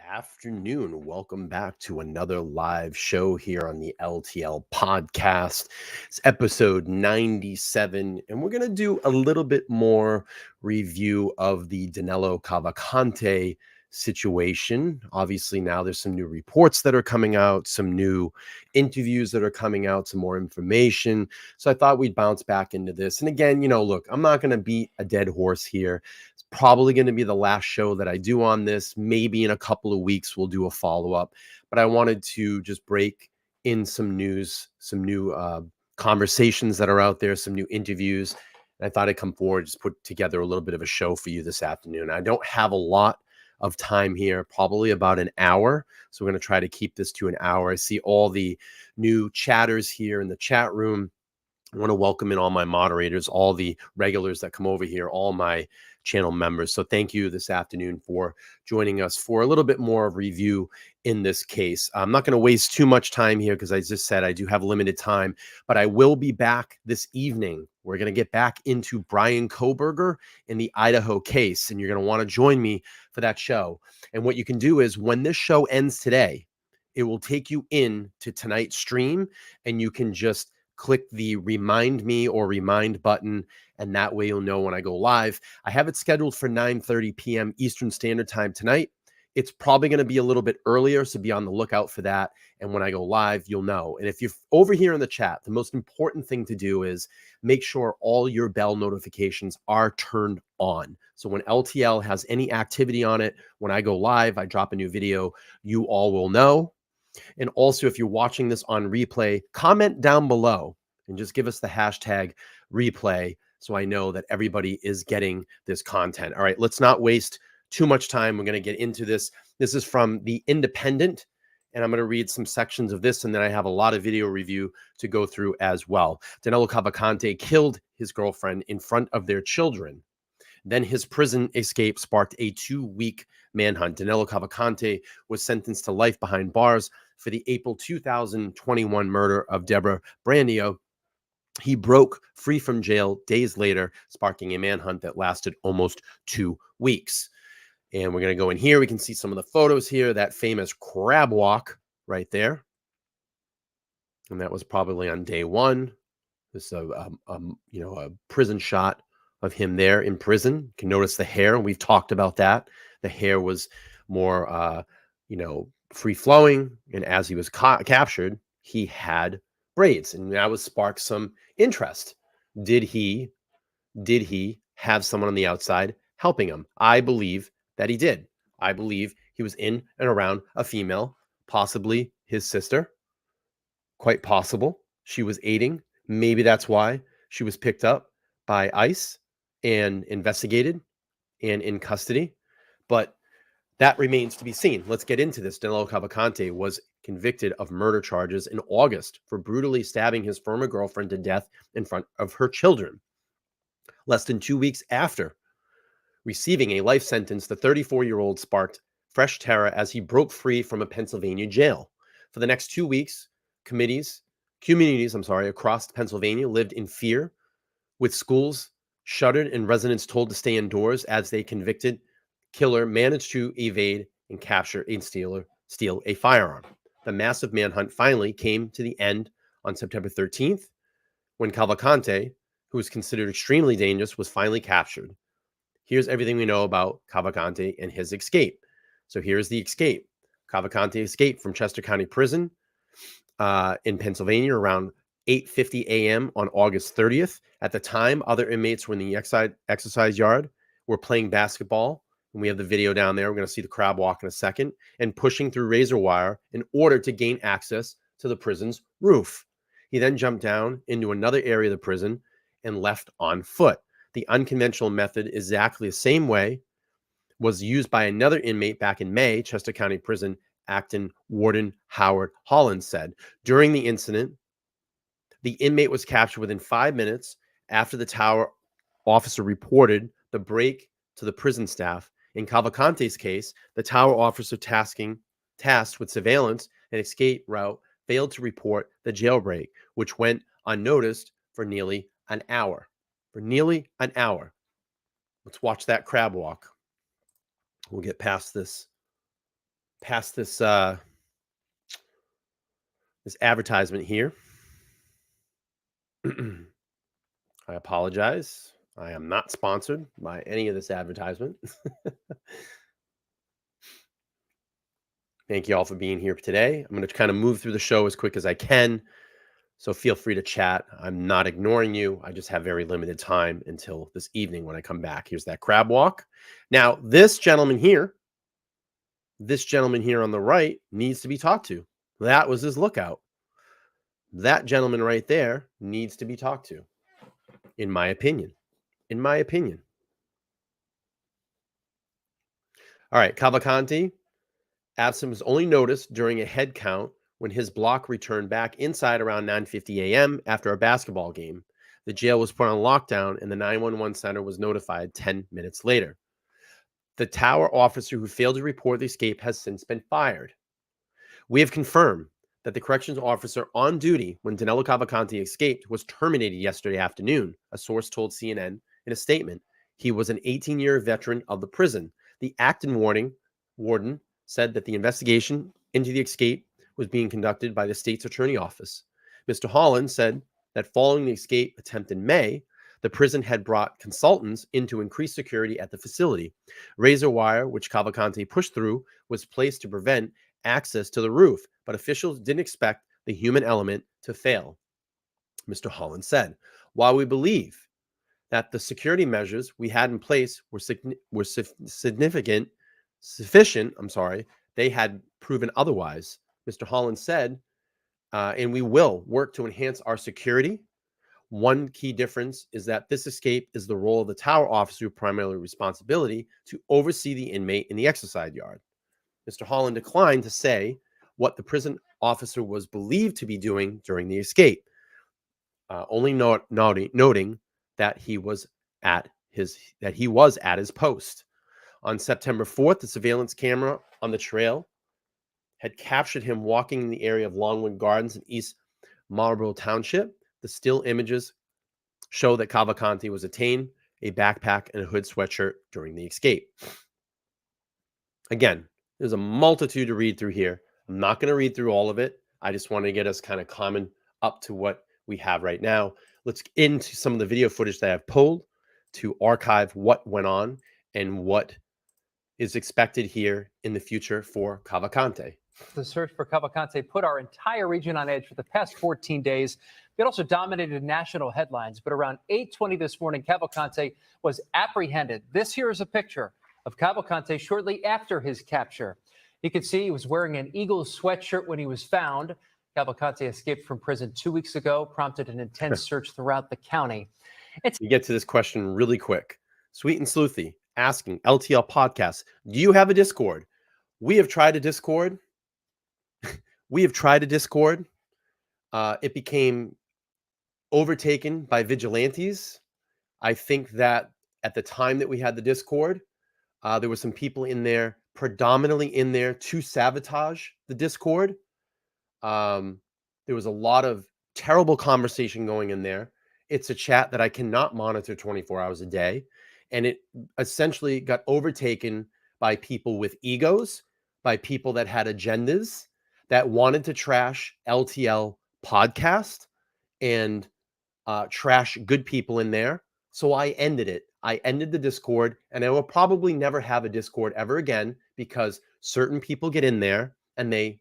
afternoon. Welcome back to another live show here on the LTL podcast. It's episode 97, and we're going to do a little bit more review of the Danelo Cavcalcante situation. Obviously, now there's some new reports that are coming out, some new interviews that are coming out, some more information. So I thought we'd bounce back into this. And again, look, I'm not going to beat a dead horse here. Probably going to be the last show that I do on this. Maybe in a couple of weeks, we'll do a follow-up. But I wanted to just break in some news, some new conversations that are out there, some new interviews. And I thought I'd come forward, just put together a little bit of a show for you this afternoon. I don't have a lot of time here, probably about an hour. So we're going to try to keep this to an hour. I see all the new chatters here in the chat room. I want to welcome in all my moderators, all the regulars that come over here, all my channel members. So thank you this afternoon for joining us for a little bit more of review in this case. I'm not going to waste too much time here because I just said I do have limited time, but I will be back this evening. We're going to get back into Brian Koberger in the Idaho case, and you're going to want to join me for that show. And what you can do is when this show ends today, it will take you in to tonight's stream, and you can just click the remind me or remind button, and that way you'll know when I go live. I have it scheduled for 9:30 p.m. Eastern Standard Time tonight. It's probably going to be a little bit earlier, so be on the lookout for that. And when I go live, you'll know. And if you're over here in the chat, the most important thing to do is make sure all your bell notifications are turned on. So when LTL has any activity on it, when I go live, I drop a new video, you all will know. And also, if you're watching this on replay, comment down below and just give us the hashtag replay so I know that everybody is getting this content. All right, let's not waste too much time. We're going to get into this. This is from The Independent, and I'm going to read some sections of this, and then I have a lot of video review to go through as well. Danelo Cavcalcante killed his girlfriend in front of their children. Then his prison escape sparked a 2-week manhunt. Danelo Cavcalcante was sentenced to life behind bars for the April 2021 murder of Deborah Brandio. He broke free from jail days later, sparking a manhunt that lasted almost 2 weeks. And we're going to go in here. We can see some of the photos here, that famous crab walk right there. And that was probably on day one. This is a prison shot of him there in prison. You can notice the hair. We've talked about that. The hair was more, free flowing. And as he was captured, he had braids, and that was sparked some interest. Did he have someone on the outside helping him? I believe that he did. I believe he was in and around a female, possibly his sister. Quite possible she was aiding. Maybe that's why she was picked up by ICE and investigated and in custody. But that remains to be seen. Let's get into this. Danelo Cavcalcante was convicted of murder charges in August for brutally stabbing his former girlfriend to death in front of her children. Less than 2 weeks after receiving a life sentence, the 34-year-old sparked fresh terror as he broke free from a Pennsylvania jail. For the next 2 weeks, communities across Pennsylvania lived in fear, with schools shuttered and residents told to stay indoors as they convicted killer managed to evade and capture and steal a firearm. The massive manhunt finally came to the end on September 13th when Cavcalcante, who was considered extremely dangerous, was finally captured. Here's everything we know about Cavcalcante and his escape. So here's the escape. Cavcalcante escaped from Chester County Prison in Pennsylvania around 8:50 a.m. on August 30th. At the time, other inmates were in the exercise yard, were playing basketball. And we have the video down there. We're going to see the crab walk in a second, and pushing through razor wire in order to gain access to the prison's roof. He then jumped down into another area of the prison and left on foot. The unconventional method, exactly the same way, was used by another inmate back in May. Chester County Prison Acton Warden Howard Holland said. During the incident, the inmate was captured within 5 minutes after the tower officer reported the break to the prison staff. In Cavcalcante's case, the tower officer tasked with surveillance and escape route failed to report the jailbreak, which went unnoticed for nearly an hour. Let's watch that crab walk. We'll get past this past this this advertisement here. I apologize. I am not sponsored by any of this advertisement. Thank you all for being here today. I'm going to kind of move through the show as quick as I can. So feel free to chat. I'm not ignoring you. I just have very limited time until this evening when I come back. Here's that crab walk. Now, this gentleman here on the right needs to be talked to. That was his lookout. That gentleman right there needs to be talked to, in my opinion. In my opinion. All right, Cavcalcante. Absent was only noticed during a head count when his block returned back inside around 9:50 a.m. after a basketball game. The jail was put on lockdown and the 911 center was notified 10 minutes later. The tower officer who failed to report the escape has since been fired. We have confirmed that the corrections officer on duty when Danelo Cavcalcante escaped was terminated yesterday afternoon, a source told CNN in a statement. He was an 18-year veteran of the prison. The acting warden said that the investigation into the escape was being conducted by the state's attorney office. Mr. Holland said that following the escape attempt in May, the prison had brought consultants in to increase security at the facility. Razor wire, which Cavcalcante pushed through, was placed to prevent access to the roof, but officials didn't expect the human element to fail. Mr. Holland said, while we believe that the security measures we had in place were sufficient, they had proven otherwise. Mr. Holland said, and we will work to enhance our security. One key difference is that this escape is the role of the tower officer with primary responsibility to oversee the inmate in the exercise yard. Mr. Holland declined to say what the prison officer was believed to be doing during the escape, only noting that he was at his post. On September 4th, the surveillance camera on the trail had captured him walking in the area of Longwood Gardens in East Marlborough Township. The still images show that Cavcalcante was attained a backpack and a hood sweatshirt during the escape. Again, there's a multitude to read through here. I'm not going to read through all of it. I just want to get us kind of common up to what we have right now. Let's get into some of the video footage that I've pulled to archive what went on and what is expected here in the future for Cavcalcante. The search for Cavcalcante put our entire region on edge for the past 14 days. It also dominated national headlines. But around 8:20 this morning, Cavcalcante was apprehended. This here is a picture of Cavcalcante shortly after his capture. You can see he was wearing an Eagles sweatshirt when he was found. Cavcalcante escaped from prison 2 weeks ago, prompted an intense search throughout the county. You get to this question really quick. Sweet and Sleuthy asking LTL Podcast, do you have a Discord? We have tried a Discord. It became overtaken by vigilantes. I think that at the time that we had the Discord, there were some people in there, predominantly in there to sabotage the Discord. There was a lot of terrible conversation going in there. It's a chat that I cannot monitor 24 hours a day. And it essentially got overtaken by people with egos, by people that had agendas, that wanted to trash LTL Podcast and trash good people in there. So I ended it. I ended the Discord, and I will probably never have a Discord ever again because certain people get in there and they,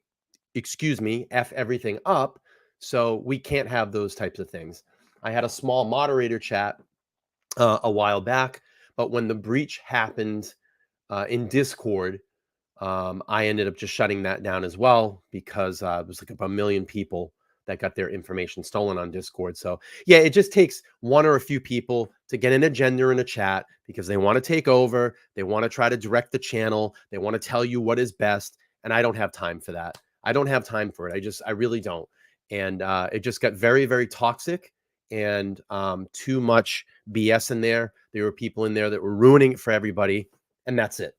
F everything up. So we can't have those types of things. I had a small moderator chat a while back, but when the breach happened in Discord, I ended up just shutting that down as well because it was like about 1 million people that got their information stolen on Discord. So yeah, it just takes one or a few people to get an agenda in a chat because they want to take over. They want to try to direct the channel. They want to tell you what is best. And I don't have time for that. I don't have time for it. I really don't. And it just got very, very toxic and too much BS in there. There were people in there that were ruining it for everybody. And that's it.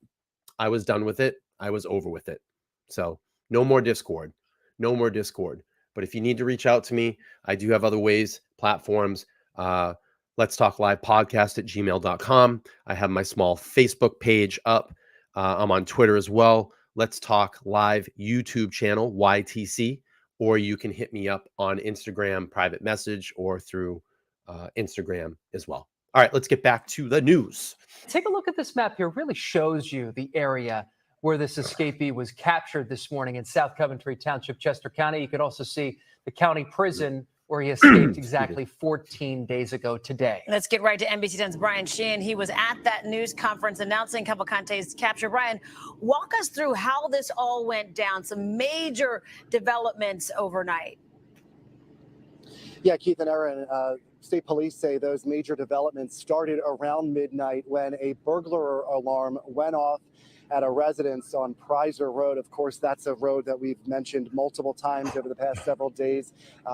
I was done with it. I was over with it. So no more Discord. No more Discord. But if you need to reach out to me, I do have other ways, platforms. Let's Talk Live Podcast at gmail.com. I have my small Facebook page up. I'm on Twitter as well. Let's Talk Live YouTube channel, YTC, or you can hit me up on Instagram private message or through Instagram as well. All right, let's get back to the news. Take a look at this map here. It really shows you the area where this escapee was captured this morning in South Coventry Township, Chester County. You could also see the county prison where he escaped exactly 14 days ago today. Let's get right to NBC 10's Brian Sheehan. He was at that news conference announcing Cavcalcante's capture. Brian, walk us through how this all went down. Some major developments overnight. Yeah, Keith and Aaron, state police say those major developments started around midnight when a burglar alarm went off at a residence on Prizer Road. Of course, that's a road that we've mentioned multiple times over the past several days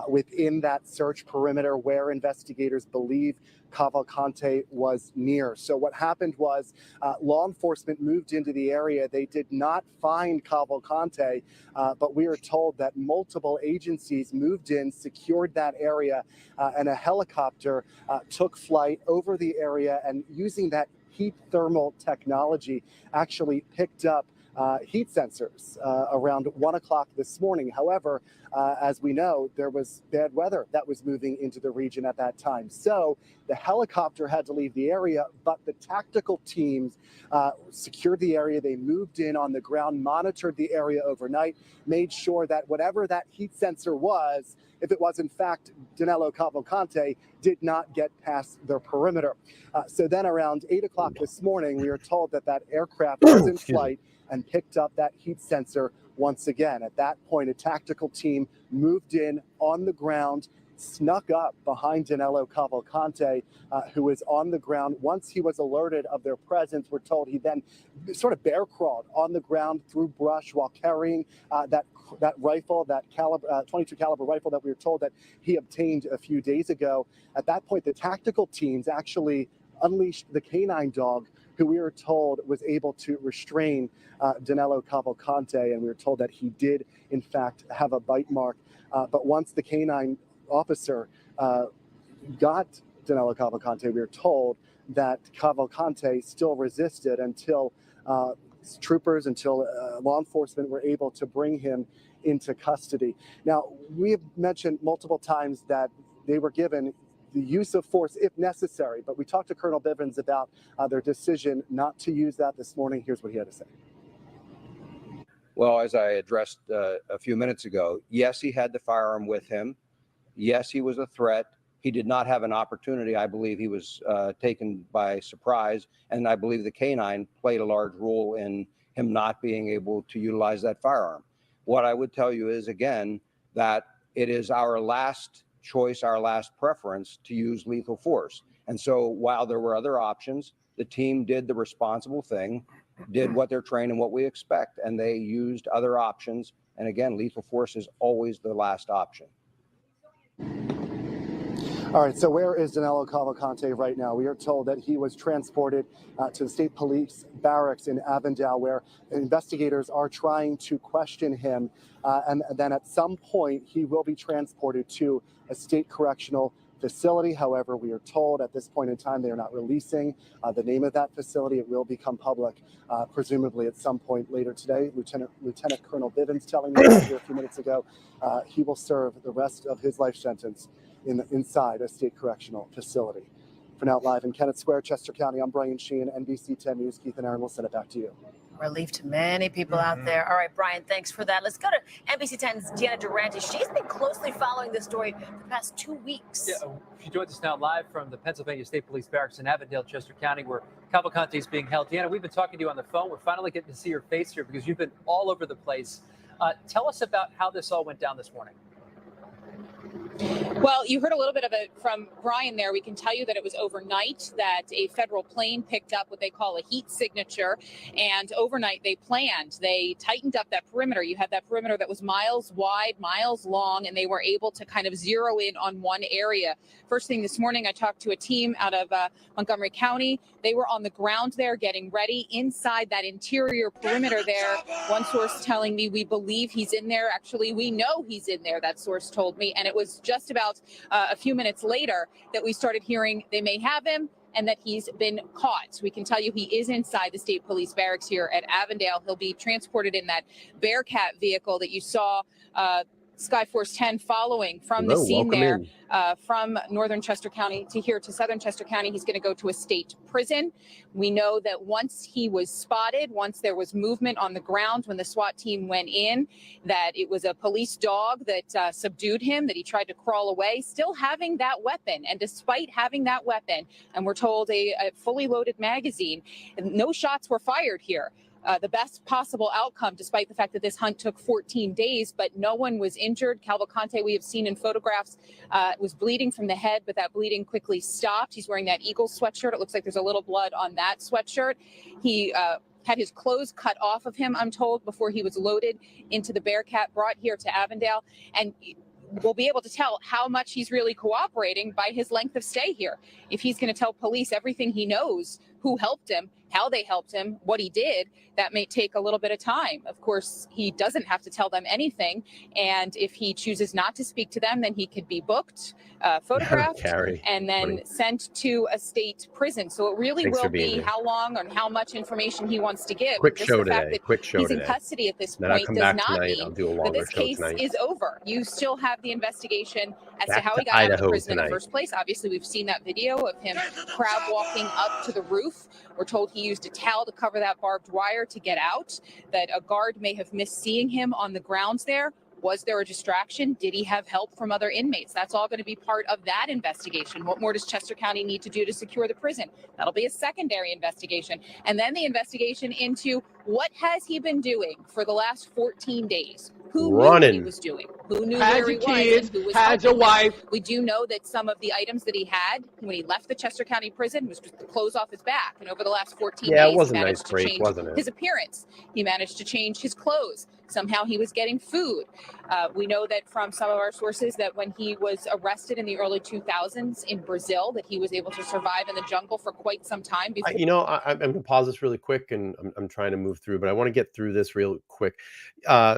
within that search perimeter where investigators believe Cavcalcante was near. So what happened was law enforcement moved into the area. They did not find Cavcalcante, but we are told that multiple agencies moved in, secured that area, and a helicopter took flight over the area, and using that heat thermal technology actually picked up heat sensors around 1 o'clock this morning. However, as we know, there was bad weather that was moving into the region at that time. So the helicopter had to leave the area, but the tactical teams secured the area. They moved in on the ground, monitored the area overnight, made sure that whatever that heat sensor was, if it was in fact Danelo Cavcalcante, did not get past their perimeter. So then around 8 o'clock this morning, we are told that that aircraft was in flight and picked up that heat sensor once again. At that point, a tactical team moved in on the ground, snuck up behind Danelo Cavcalcante, who was on the ground. Once he was alerted of their presence, we're told he then sort of bear crawled on the ground through brush while carrying that rifle, that 22 caliber rifle that we were told that he obtained a few days ago. At that point, the tactical teams actually unleashed the canine dog, who we were told was able to restrain Danelo Cavcalcante, and we were told that he did, in fact, have a bite mark. But once the canine officer got Danelo Cavcalcante, we were told that Cavcalcante still resisted until law enforcement were able to bring him into custody. Now, we have mentioned multiple times that they were given the use of force if necessary, but we talked to Colonel Bivens about their decision not to use that this morning. Here's what he had to say. Well, as I addressed a few minutes ago, yes, he had the firearm with him. Yes, he was a threat. He did not have an opportunity. I believe he was taken by surprise, and I believe the canine played a large role in him not being able to utilize that firearm. What I would tell you is, again, that it is our last choice, our last preference to use lethal force. And so while there were other options, the team did the responsible thing, did what they're trained and what we expect, and they used other options. And again, lethal force is always the last option. All right, so where is Danelo Cavcalcante right now? We are told that he was transported to the state police barracks in Avondale, where investigators are trying to question him. And then at some point, he will be transported to a state correctional facility. However, we are told at this point in time, they are not releasing the name of that facility. It will become public, presumably at some point later today. Lieutenant Colonel Bivens telling me here a few minutes ago, he will serve the rest of his life sentence inside a state correctional facility. For now, live in Kennett Square, Chester County, I'm Brian Sheehan, NBC 10 News. Keith and Aaron will send it back to you. Relief to many people out there. All right, Brian, thanks for that. Let's go to NBC 10's Deanna Durante. She's been closely following this story for the past 2 weeks. Yeah, she joins us now live from the Pennsylvania State Police Barracks in Avondale, Chester County, where Cavcalcante is being held. Deanna, we've been talking to you on the phone. We're finally getting to see your face here because you've been all over the place. Tell us about how this all went down this morning. Well, you heard a little bit of it from Brian there. We can tell you that it was overnight that a federal plane picked up what they call a heat signature. And overnight they tightened up that perimeter. You had that perimeter that was miles wide, miles long, and they were able to kind of zero in on one area. First thing this morning, I talked to a team out of Montgomery County. They were on the ground there getting ready inside that interior perimeter there. One source telling me, we believe he's in there. Actually, we know he's in there, that source told me. And it was just about a few minutes later that we started hearing they may have him, and that he's been caught. We can tell you he is inside the state police barracks here at Avondale. He'll be transported in that Bearcat vehicle that you saw Skyforce 10 following from the scene there, from northern Chester County to here to southern Chester County. He's going to go to a state prison. We know that once he was spotted, once there was movement on the ground, when the SWAT team went in, that it was a police dog that subdued him, that he tried to crawl away, still having that weapon. And despite having that weapon, and we're told a fully loaded magazine, no shots were fired here. The best possible outcome, despite the fact that this hunt took 14 days, but no one was injured. Cavcalcante, we have seen in photographs, was bleeding from the head, but that bleeding quickly stopped. He's wearing that Eagles sweatshirt. It looks like there's a little blood on that sweatshirt. He had his clothes cut off of him, I'm told, before he was loaded into the Bearcat, brought here to Avondale. And we'll be able to tell how much he's really cooperating by his length of stay here. If he's going to tell police everything he knows, who helped him, how they helped him, what he did, that may take a little bit of time. Of course, he doesn't have to tell them anything. And if he chooses not to speak to them, then he could be booked, photographed, and then sent to a state prison. So it really will be how long or how much information he wants to give. Quick Just show the fact today. that Quick show he's today. in custody at this Then I'll point come does back not tonight. mean I'll do a that longer this show case tonight. is over. You still have the investigation as to Back how to he got out of the Idaho prison in tonight. the first place. Obviously, we've seen that video of him crab walking up to the roof. We're told he used a towel to cover that barbed wire to get out, that a guard may have missed seeing him on the grounds there. Was there a distraction? Did he have help from other inmates? That's all going to be part of that investigation. What more does Chester County need to do to secure the prison? That'll be a secondary investigation. And then the investigation into what has he been doing for the last 14 days? Who knew what he was doing? Who knew where he was and who was helping him? We do know that some of the items that he had when he left the Chester County prison was just the clothes off his back. And over the last 14 days, it was he a managed nice to break, change wasn't it? his appearance. He managed to change his clothes. Somehow he was getting food. We know that from some of our sources that when he was arrested in the early 2000s in Brazil, that he was able to survive in the jungle for quite some time before. I'm going to pause this really quick, and I'm trying to move through, but I want to get through this real quick.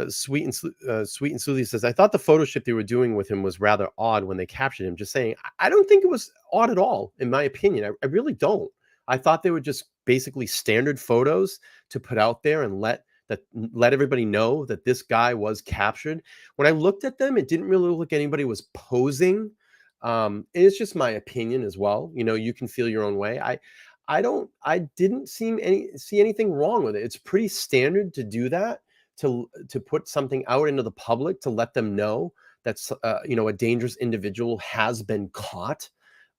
Sweet and Sleuthie says, I thought the photo shoot they were doing with him was rather odd when they captured him. Just saying, I don't think it was odd at all, in my opinion. I really don't. I thought they were just basically standard photos to put out there and let everybody know that this guy was captured. When I looked at them, it didn't really look like anybody was posing. It's just my opinion as well. You can feel your own way. I didn't see anything wrong with it. It's pretty standard to do that, to put something out into the public to let them know that's a dangerous individual has been caught.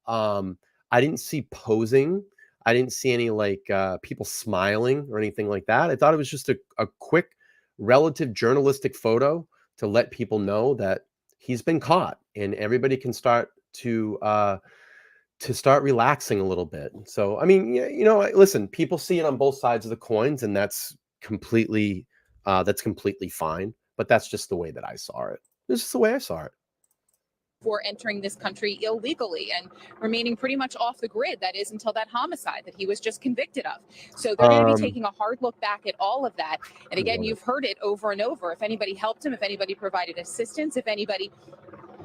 I didn't see posing. I didn't see any people smiling or anything like that. I thought it was just a quick, relative journalistic photo to let people know that he's been caught, and everybody can start to start relaxing a little bit. So, I mean, listen, people see it on both sides of the coins, and that's completely fine. But that's just the way that I saw it. This is the way I saw it. For entering this country illegally and remaining pretty much off the grid. That is until that homicide that he was just convicted of. So they're going to be taking a hard look back at all of that. And again, you've heard it over and over. If anybody helped him, if anybody provided assistance, if anybody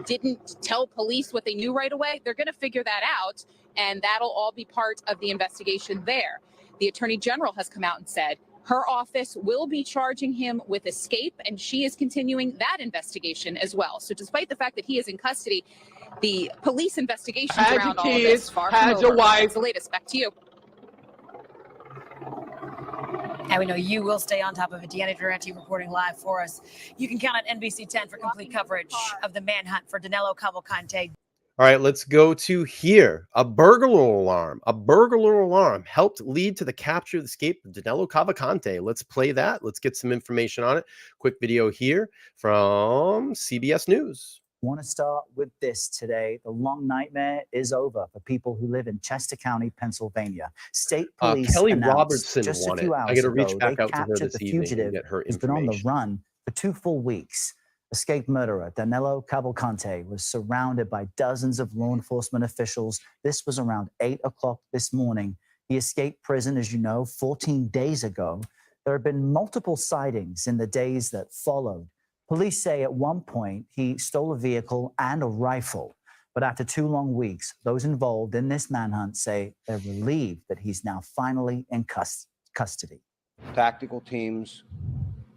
didn't tell police what they knew right away, they're going to figure that out. And that'll all be part of the investigation there. The Attorney General has come out and said her office will be charging him with escape, and she is continuing that investigation as well. So despite the fact that he is in custody, the police investigations around all of this far from over. That's the latest. Back to you. And we know you will stay on top of it. Deanna Durante reporting live for us. You can count on NBC 10 for complete coverage of the manhunt for Danelo Cavcalcante. All right, let's go to here. A burglar alarm helped lead to the capture of the escape of Danelo Cavcalcante. Let's play that. Let's get some information on it. Quick video here from CBS News. I want to start with this today. The long nightmare is over for people who live in Chester County, Pennsylvania. State police Kelly announced Robertson just won a few it. hours I got to ago reach back they out to her captured this the evening and fugitive get her who's been on the information. run for 2 full weeks. Escaped murderer Danelo Cavcalcante was surrounded by dozens of law enforcement officials. This was around 8 o'clock this morning. He escaped prison, as you know, 14 days ago. There have been multiple sightings in the days that followed. Police say at one point he stole a vehicle and a rifle. But after 2 long weeks, those involved in this manhunt say they're relieved that he's now finally in custody. Tactical teams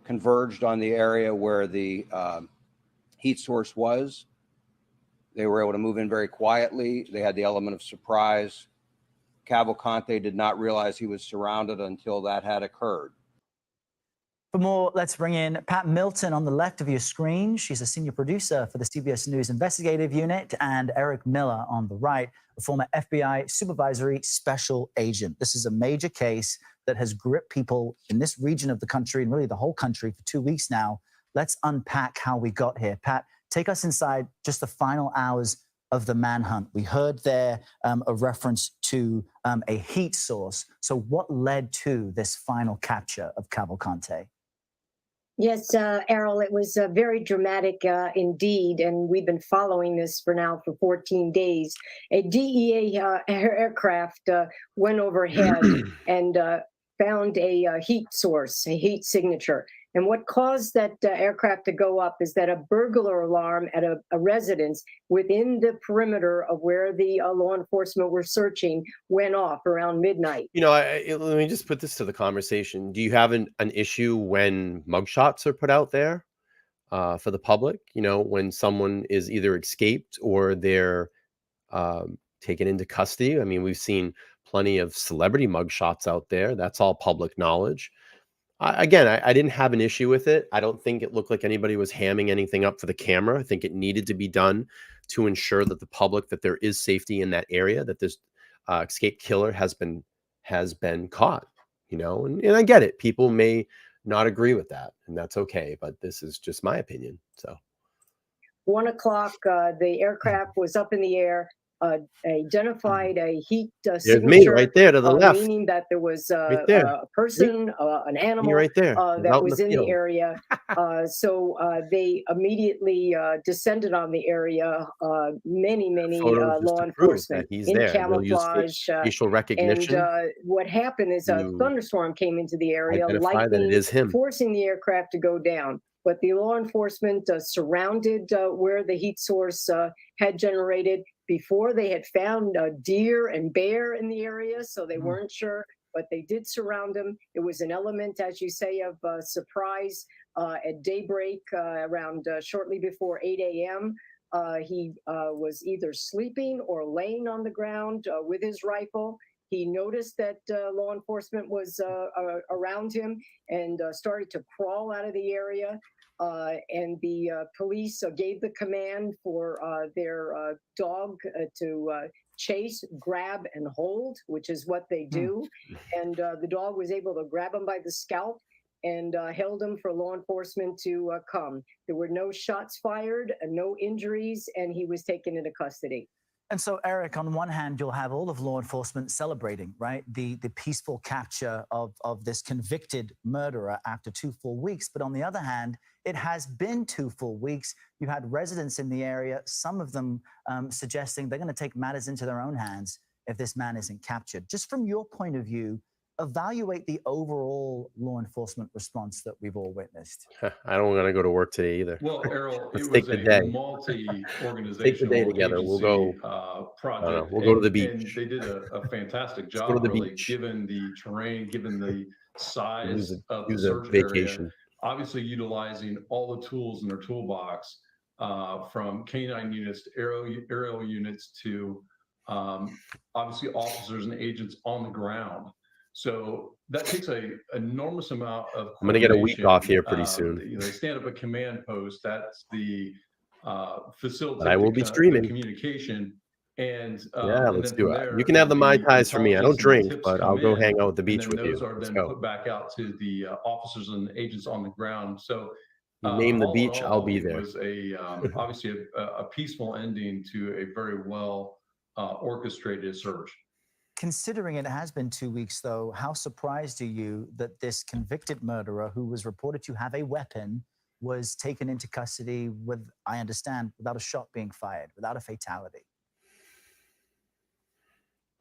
converged on the area where the heat source was. They were able to move in very quietly. They had the element of surprise. Cavcalcante did not realize he was surrounded until that had occurred. For more, let's bring in Pat Milton on the left of your screen. She's a senior producer for the CBS News Investigative Unit, and Eric Miller on the right, a former FBI supervisory special agent. This is a major case that has gripped people in this region of the country and really the whole country for 2 weeks now. Let's unpack how we got here. Pat, take us inside just the final hours of the manhunt. We heard there a reference to a heat source. So what led to this final capture of Cavcalcante? Yes, Errol, it was very dramatic indeed, and we've been following this for 14 days. A DEA aircraft went overhead and found a heat source, a heat signature. And what caused that aircraft to go up is that a burglar alarm at a residence within the perimeter of where the law enforcement were searching went off around midnight. You know, let me just put this to the conversation. Do you have an issue when mugshots are put out there for the public? You know, when someone is either escaped or they're taken into custody? I mean, we've seen plenty of celebrity mugshots out there. That's all public knowledge. I didn't have an issue with it. I don't think it looked like anybody was hamming anything up for the camera. I think it needed to be done to ensure that the public, that there is safety in that area, that this escaped killer has been caught, you know, and I get it. People may not agree with that, and that's okay, but this is just my opinion. So 1 o'clock, the aircraft was up in the air, identified a heat there's signature. me right there to the left. Meaning that there was Right there. a person, an animal Me right there. that was in the field. area. So they immediately descended on the area. Many Photos just law to prove that enforcement he's in there. They'll use camouflage. facial recognition. And what happened is a to thunderstorm came into the area, identify that it lightning is him. forcing the aircraft to go down. But the law enforcement surrounded where the heat source had generated. Before, they had found deer and bear in the area, so they weren't sure, but they did surround him. It was an element, as you say, of surprise. At daybreak, around shortly before 8 a.m., he was either sleeping or laying on the ground with his rifle. He noticed that law enforcement was around him and started to crawl out of the area. And the police gave the command for their dog to chase, grab, and hold, which is what they do. And the dog was able to grab him by the scalp and held him for law enforcement to come. There were no shots fired, no injuries, and he was taken into custody. And so, Eric, on one hand, you'll have all of law enforcement celebrating, right, the peaceful capture of this convicted murderer after 2 full weeks. But on the other hand, it has been 2 full weeks. You had residents in the area, some of them suggesting they're going to take matters into their own hands if this man isn't captured. Just from your point of view, evaluate the overall law enforcement response that we've all witnessed. I don't want to go to work today either. Well, Errol, Let's it take was the day. a multi-organizational Take the day together. We'll go. project. We'll go to the And beach. they did a fantastic Let's go job, to the really, beach. given the terrain, given the size of the Use a search area. vacation. Obviously, utilizing all the tools in their toolbox, from canine units to aerial units to obviously officers and agents on the ground. So that takes an enormous amount of. I'm going to get a week off here pretty soon. They stand up a command post. That's the facility. But I will be streaming. Communication. And Yeah, and let's then do from it. there, You can have the Mai the Tais for me. I don't intelligence and the drink, tips but come I'll go in, hang out at the and beach then with you. those are Let's then go. put back out to the officers and agents on the ground. So You name the all in beach, all, I'll be it there. was obviously a peaceful ending to a very well orchestrated search. Considering it has been 2 weeks, though, how surprised are you that this convicted murderer, who was reported to have a weapon, was taken into custody with, I understand, without a shot being fired, without a fatality?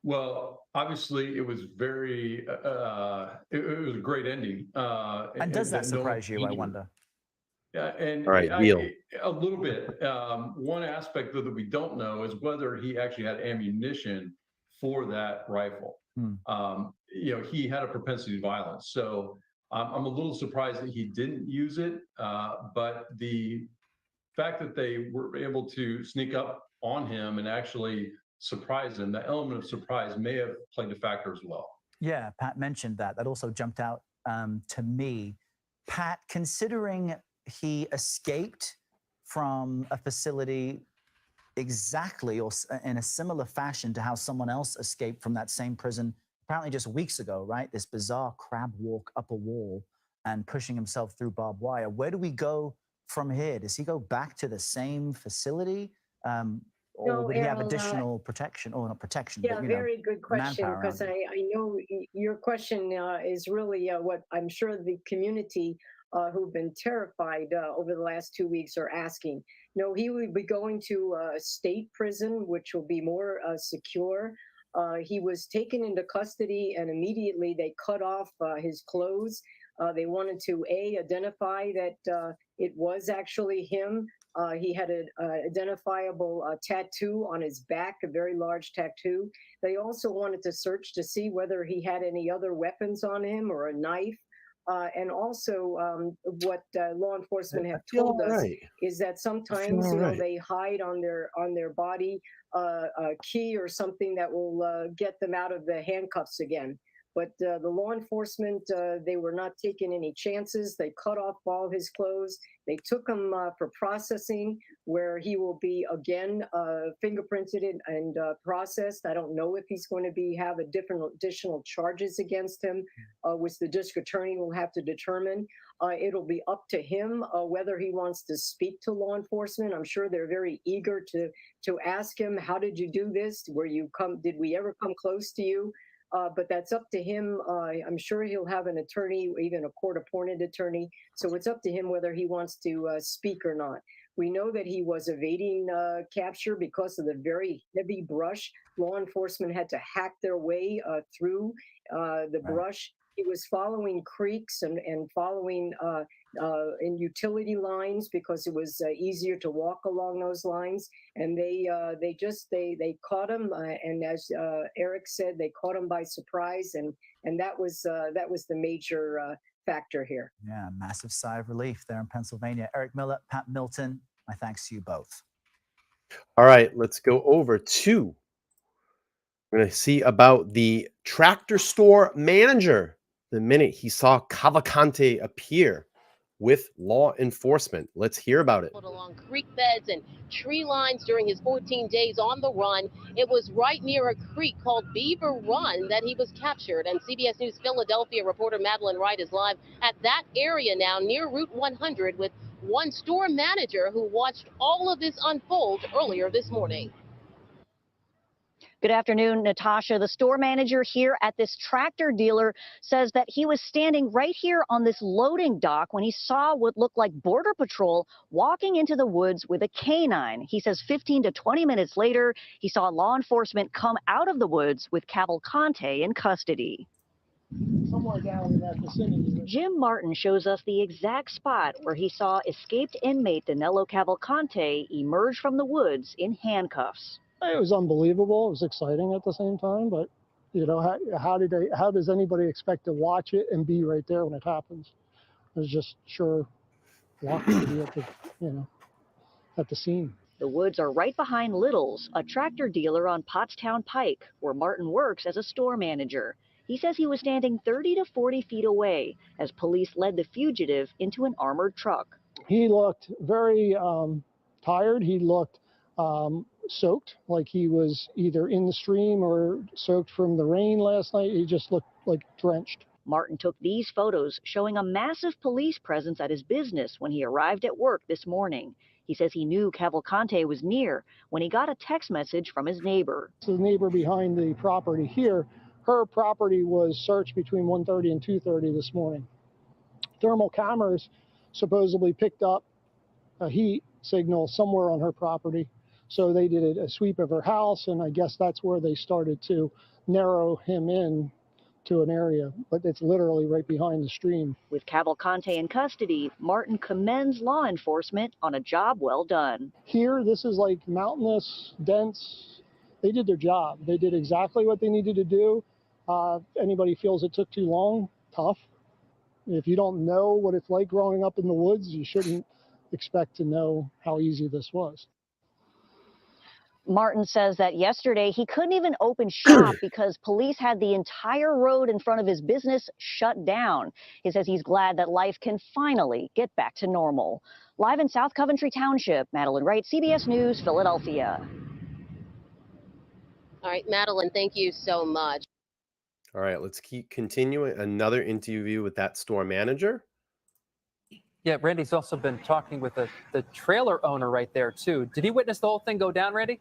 Well, obviously, it was very, it was a great ending. And does that surprise you, I wonder? Yeah, and All right, deal. a little bit. One aspect though that we don't know is whether he actually had ammunition for that rifle. He had a propensity to violence, so I'm a little surprised that he didn't use it. But the fact that they were able to sneak up on him and actually surprise him, the element of surprise may have played a factor as well. Yeah, Pat mentioned that. That also jumped out to me. Pat, considering he escaped from a facility exactly or in a similar fashion to how someone else escaped from that same prison, apparently just weeks ago, right? This bizarre crab walk up a wall and pushing himself through barbed wire. Where do we go from here? Does he go back to the same facility? Or No, would he have Errol, additional protection, or not protection, yeah, but, very good question, manpower because around him? I know your question is really what I'm sure the community who've been terrified over the last 2 weeks are asking. No, he would be going to a state prison, which will be more secure. He was taken into custody, and immediately they cut off his clothes. They wanted to identify that it was actually him. He had an identifiable tattoo on his back, a very large tattoo. They also wanted to search to see whether he had any other weapons on him or a knife. And also, what law enforcement have told us is that sometimes, they hide on their body a key or something that will get them out of the handcuffs again. But the law enforcement, they were not taking any chances. They cut off all his clothes. They took him for processing, where he will be again fingerprinted and processed. I don't know if he's going to have additional charges against him, which the district attorney will have to determine. It'll be up to him whether he wants to speak to law enforcement. I'm sure they're very eager to ask him, how did you do this? Did we ever come close to you? But that's up to him. I'm sure he'll have an attorney, even a court-appointed attorney. So it's up to him whether he wants to speak or not. We know that he was evading capture because of the very heavy brush. Law enforcement had to hack their way through the brush. He was following creeks and following in utility lines because it was easier to walk along those lines. And they caught him, and as Eric said, they caught him by surprise, and that was the major factor here. Yeah, massive sigh of relief there in Pennsylvania. Eric Miller, Pat Milton, my thanks to you both. All right, let's go over to, we're going to see about the tractor store manager the minute he saw Cavcalcante appear with law enforcement. Let's hear about it. Along creek beds and tree lines during his 14 days on the run. It was right near a creek called Beaver Run that he was captured. And CBS News Philadelphia reporter Madeline Wright is live at that area now near Route 100 with one store manager who watched all of this unfold earlier this morning. Good afternoon, Natasha. The store manager here at this tractor dealer says that he was standing right here on this loading dock when he saw what looked like Border Patrol walking into the woods with a canine. He says 15 to 20 minutes later, he saw law enforcement come out of the woods with Cavcalcante in custody. Somewhere down in that vicinity. Jim Martin shows us the exact spot where he saw escaped inmate Danelo Cavcalcante emerge from the woods in handcuffs. It was unbelievable. It was exciting at the same time, but how does anybody expect to watch it and be right there when it happens? I was just sure lucky to be at the scene. The woods are right behind Little's, a tractor dealer on Pottstown Pike, where Martin works as a store manager. He says he was standing 30 to 40 feet away as police led the fugitive into an armored truck. He looked very tired. He looked soaked, like he was either in the stream or soaked from the rain last night. He just looked like drenched. Martin took these photos showing a massive police presence at his business when he arrived at work this morning. He says he knew Cavcalcante was near when he got a text message from his neighbor. So the neighbor behind the property here, her property was searched between 1:30 and 2:30 this morning. Thermal cameras supposedly picked up a heat signal somewhere on her property. So they did a sweep of her house, and I guess that's where they started to narrow him in to an area, but it's literally right behind the stream. With Cavalcante in custody, Martin commends law enforcement on a job well done. Here, this is like mountainous, dense. They did their job. They did exactly what they needed to do. Anybody feels it took too long, tough. If you don't know what it's like growing up in the woods, you shouldn't expect to know how easy this was. Martin says that yesterday he couldn't even open shop because police had the entire road in front of his business shut down. He says he's glad that life can finally get back to normal. Live in South Coventry Township, Madeline Wright, CBS News, Philadelphia. All right, Madeline, thank you so much. All right, let's keep continuing. Another interview with that store manager. Yeah, Randy's also been talking with the trailer owner right there, too. Did he witness the whole thing go down, Randy?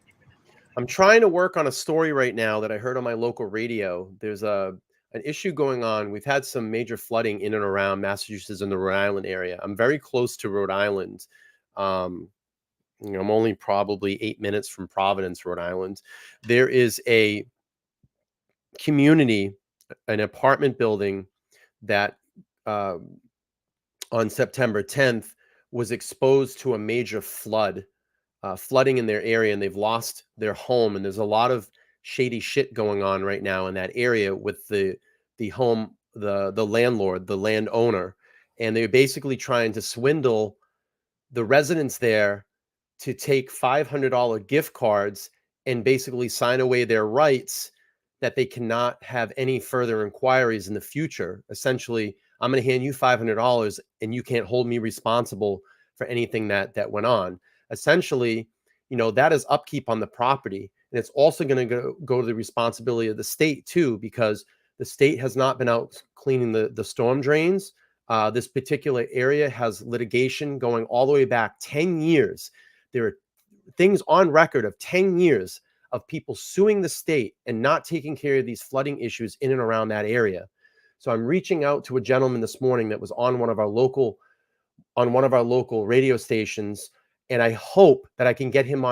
I'm trying to work on a story right now that I heard on my local radio. There's an issue going on. We've had some major flooding in and around Massachusetts and the Rhode Island area. I'm very close to Rhode Island. I'm only probably 8 minutes from Providence, Rhode Island. There is a community, an apartment building that on September 10th was exposed to a major flooding in their area, and they've lost their home. And there's a lot of shady shit going on right now in that area with the landlord, the landowner, and they're basically trying to swindle the residents there to take $500 gift cards and basically sign away their rights that they cannot have any further inquiries in the future. Essentially, I'm going to hand you $500 and you can't hold me responsible for anything that went on. Essentially, that is upkeep on the property. And it's also going to go to the responsibility of the state too, because the state has not been out cleaning the storm drains. This particular area has litigation going all the way back 10 years. There are things on record of 10 years of people suing the state and not taking care of these flooding issues in and around that area. So I'm reaching out to a gentleman this morning that was on one of our local radio stations, and I hope that I can get him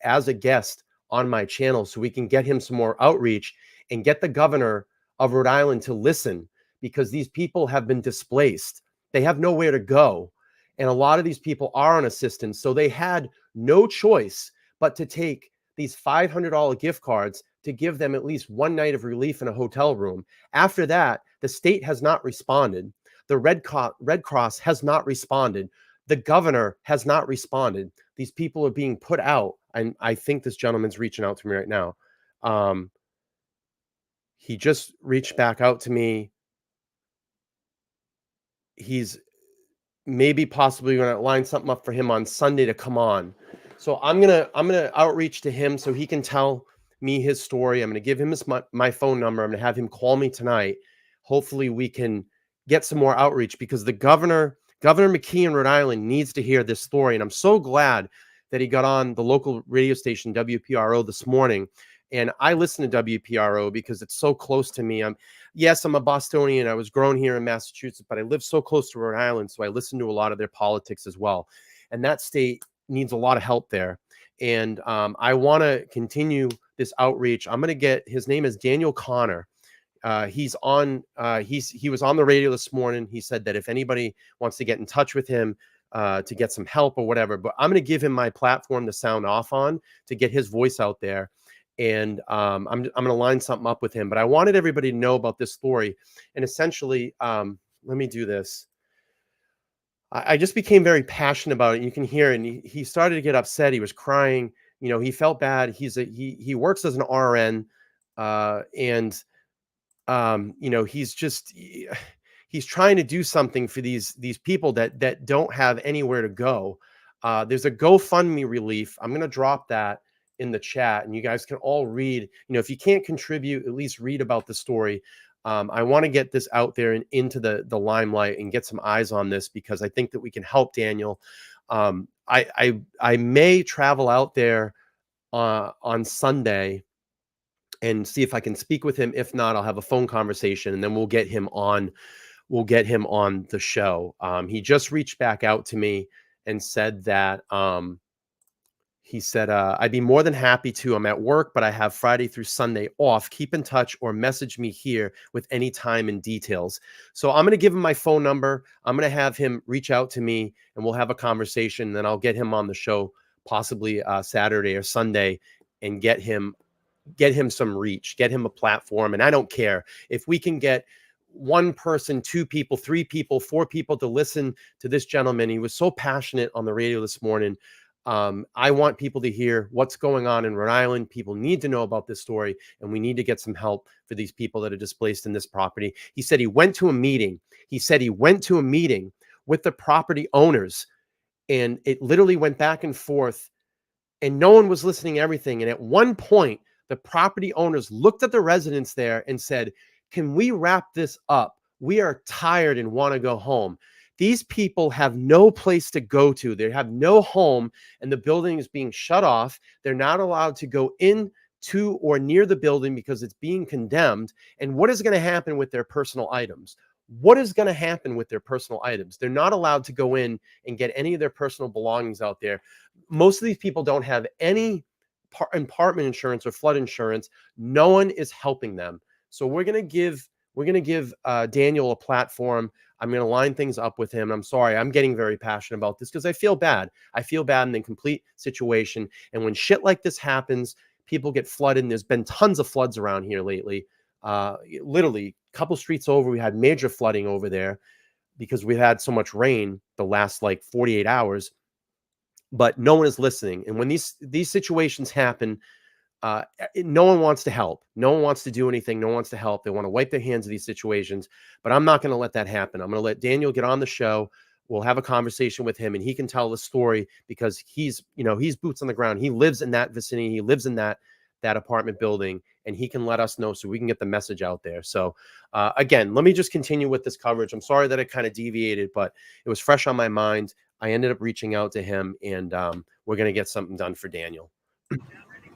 as a guest on my channel so we can get him some more outreach and get the governor of Rhode Island to listen, because these people have been displaced. They have nowhere to go. And a lot of these people are on assistance. So they had no choice but to take these $500 gift cards to give them at least one night of relief in a hotel room. After that, the state has not responded. The Red Cross has not responded. The governor has not responded. These people are being put out. And I think this gentleman's reaching out to me right now. He just reached back out to me. He's maybe possibly going to line something up for him on Sunday to come on. So I'm gonna outreach to him so he can tell me his story. I'm gonna give him my phone number. I'm gonna have him call me tonight. Hopefully we can get some more outreach, because the Governor McKee in Rhode Island needs to hear this story. And I'm so glad that he got on the local radio station WPRO this morning. And I listen to WPRO because it's so close to me. I'm a Bostonian. I was grown here in Massachusetts, but I live so close to Rhode Island, so I listen to a lot of their politics as well. And that state needs a lot of help there. And I want to continue this outreach. I'm going to get, his name is Daniel Connor. He was on the radio this morning. He said that if anybody wants to get in touch with him to get some help or whatever, but I'm going to give him my platform to sound off on, to get his voice out there. And I'm going to line something up with him. But I wanted everybody to know about this story. And essentially, let me do this. I just became very passionate about it. You can hear it. And he started to get upset. He was crying. He felt bad. He works as an RN, and he's trying to do something for these people that don't have anywhere to go. There's a GoFundMe relief. I'm going to drop that in the chat, and you guys can all read. If you can't contribute, at least read about the story. I want to get this out there and into the limelight and get some eyes on this, because I think that we can help Daniel. I may travel out there on Sunday and see if I can speak with him. If not, I'll have a phone conversation, and then we'll get him on the show. He just reached back out to me and said that He said, I'd be more than happy to. I'm at work, but I have Friday through Sunday off. Keep in touch or message me here with any time and details. So I'm going to give him my phone number. I'm going to have him reach out to me and we'll have a conversation. Then I'll get him on the show, possibly Saturday or Sunday, and get him some reach, get him a platform. And I don't care if we can get one person, two people, three people, four people to listen to this gentleman. He was so passionate on the radio this morning. I want people to hear what's going on in Rhode Island. People need to know about this story, and we need to get some help for these people that are displaced in this property. He said he went to a meeting. With the property owners, and it literally went back and forth, and no one was listening to everything. And at one point, the property owners looked at the residents there and said, "Can we wrap this up? We are tired and want to go home." These people have no place to go to. They have no home, and the building is being shut off. They're not allowed to go into or near the building because it's being condemned. And what is going to happen with their personal items? They're not allowed to go in and get any of their personal belongings out there. Most of these people don't have any apartment insurance or flood insurance. No one is helping them. So we're going to give Daniel a platform. I'm going to line things up with him. I'm sorry. I'm getting very passionate about this because I feel bad. I feel bad in the complete situation. And when shit like this happens, people get flooded. And there's been tons of floods around here lately. Literally a couple streets over, we had major flooding over there because we had so much rain the last like 48 hours. But no one is listening. And when these situations happen, no one wants to help. No one wants to do anything. No one wants to help. They want to wipe their hands of these situations, but I'm not going to let that happen. I'm going to let Daniel get on the show. We'll have a conversation with him and he can tell the story because he's boots on the ground. He lives in that vicinity. He lives in that apartment building, and he can let us know so we can get the message out there. So again, let me just continue with this coverage. I'm sorry that it kind of deviated, but it was fresh on my mind. I ended up reaching out to him, and we're going to get something done for Daniel.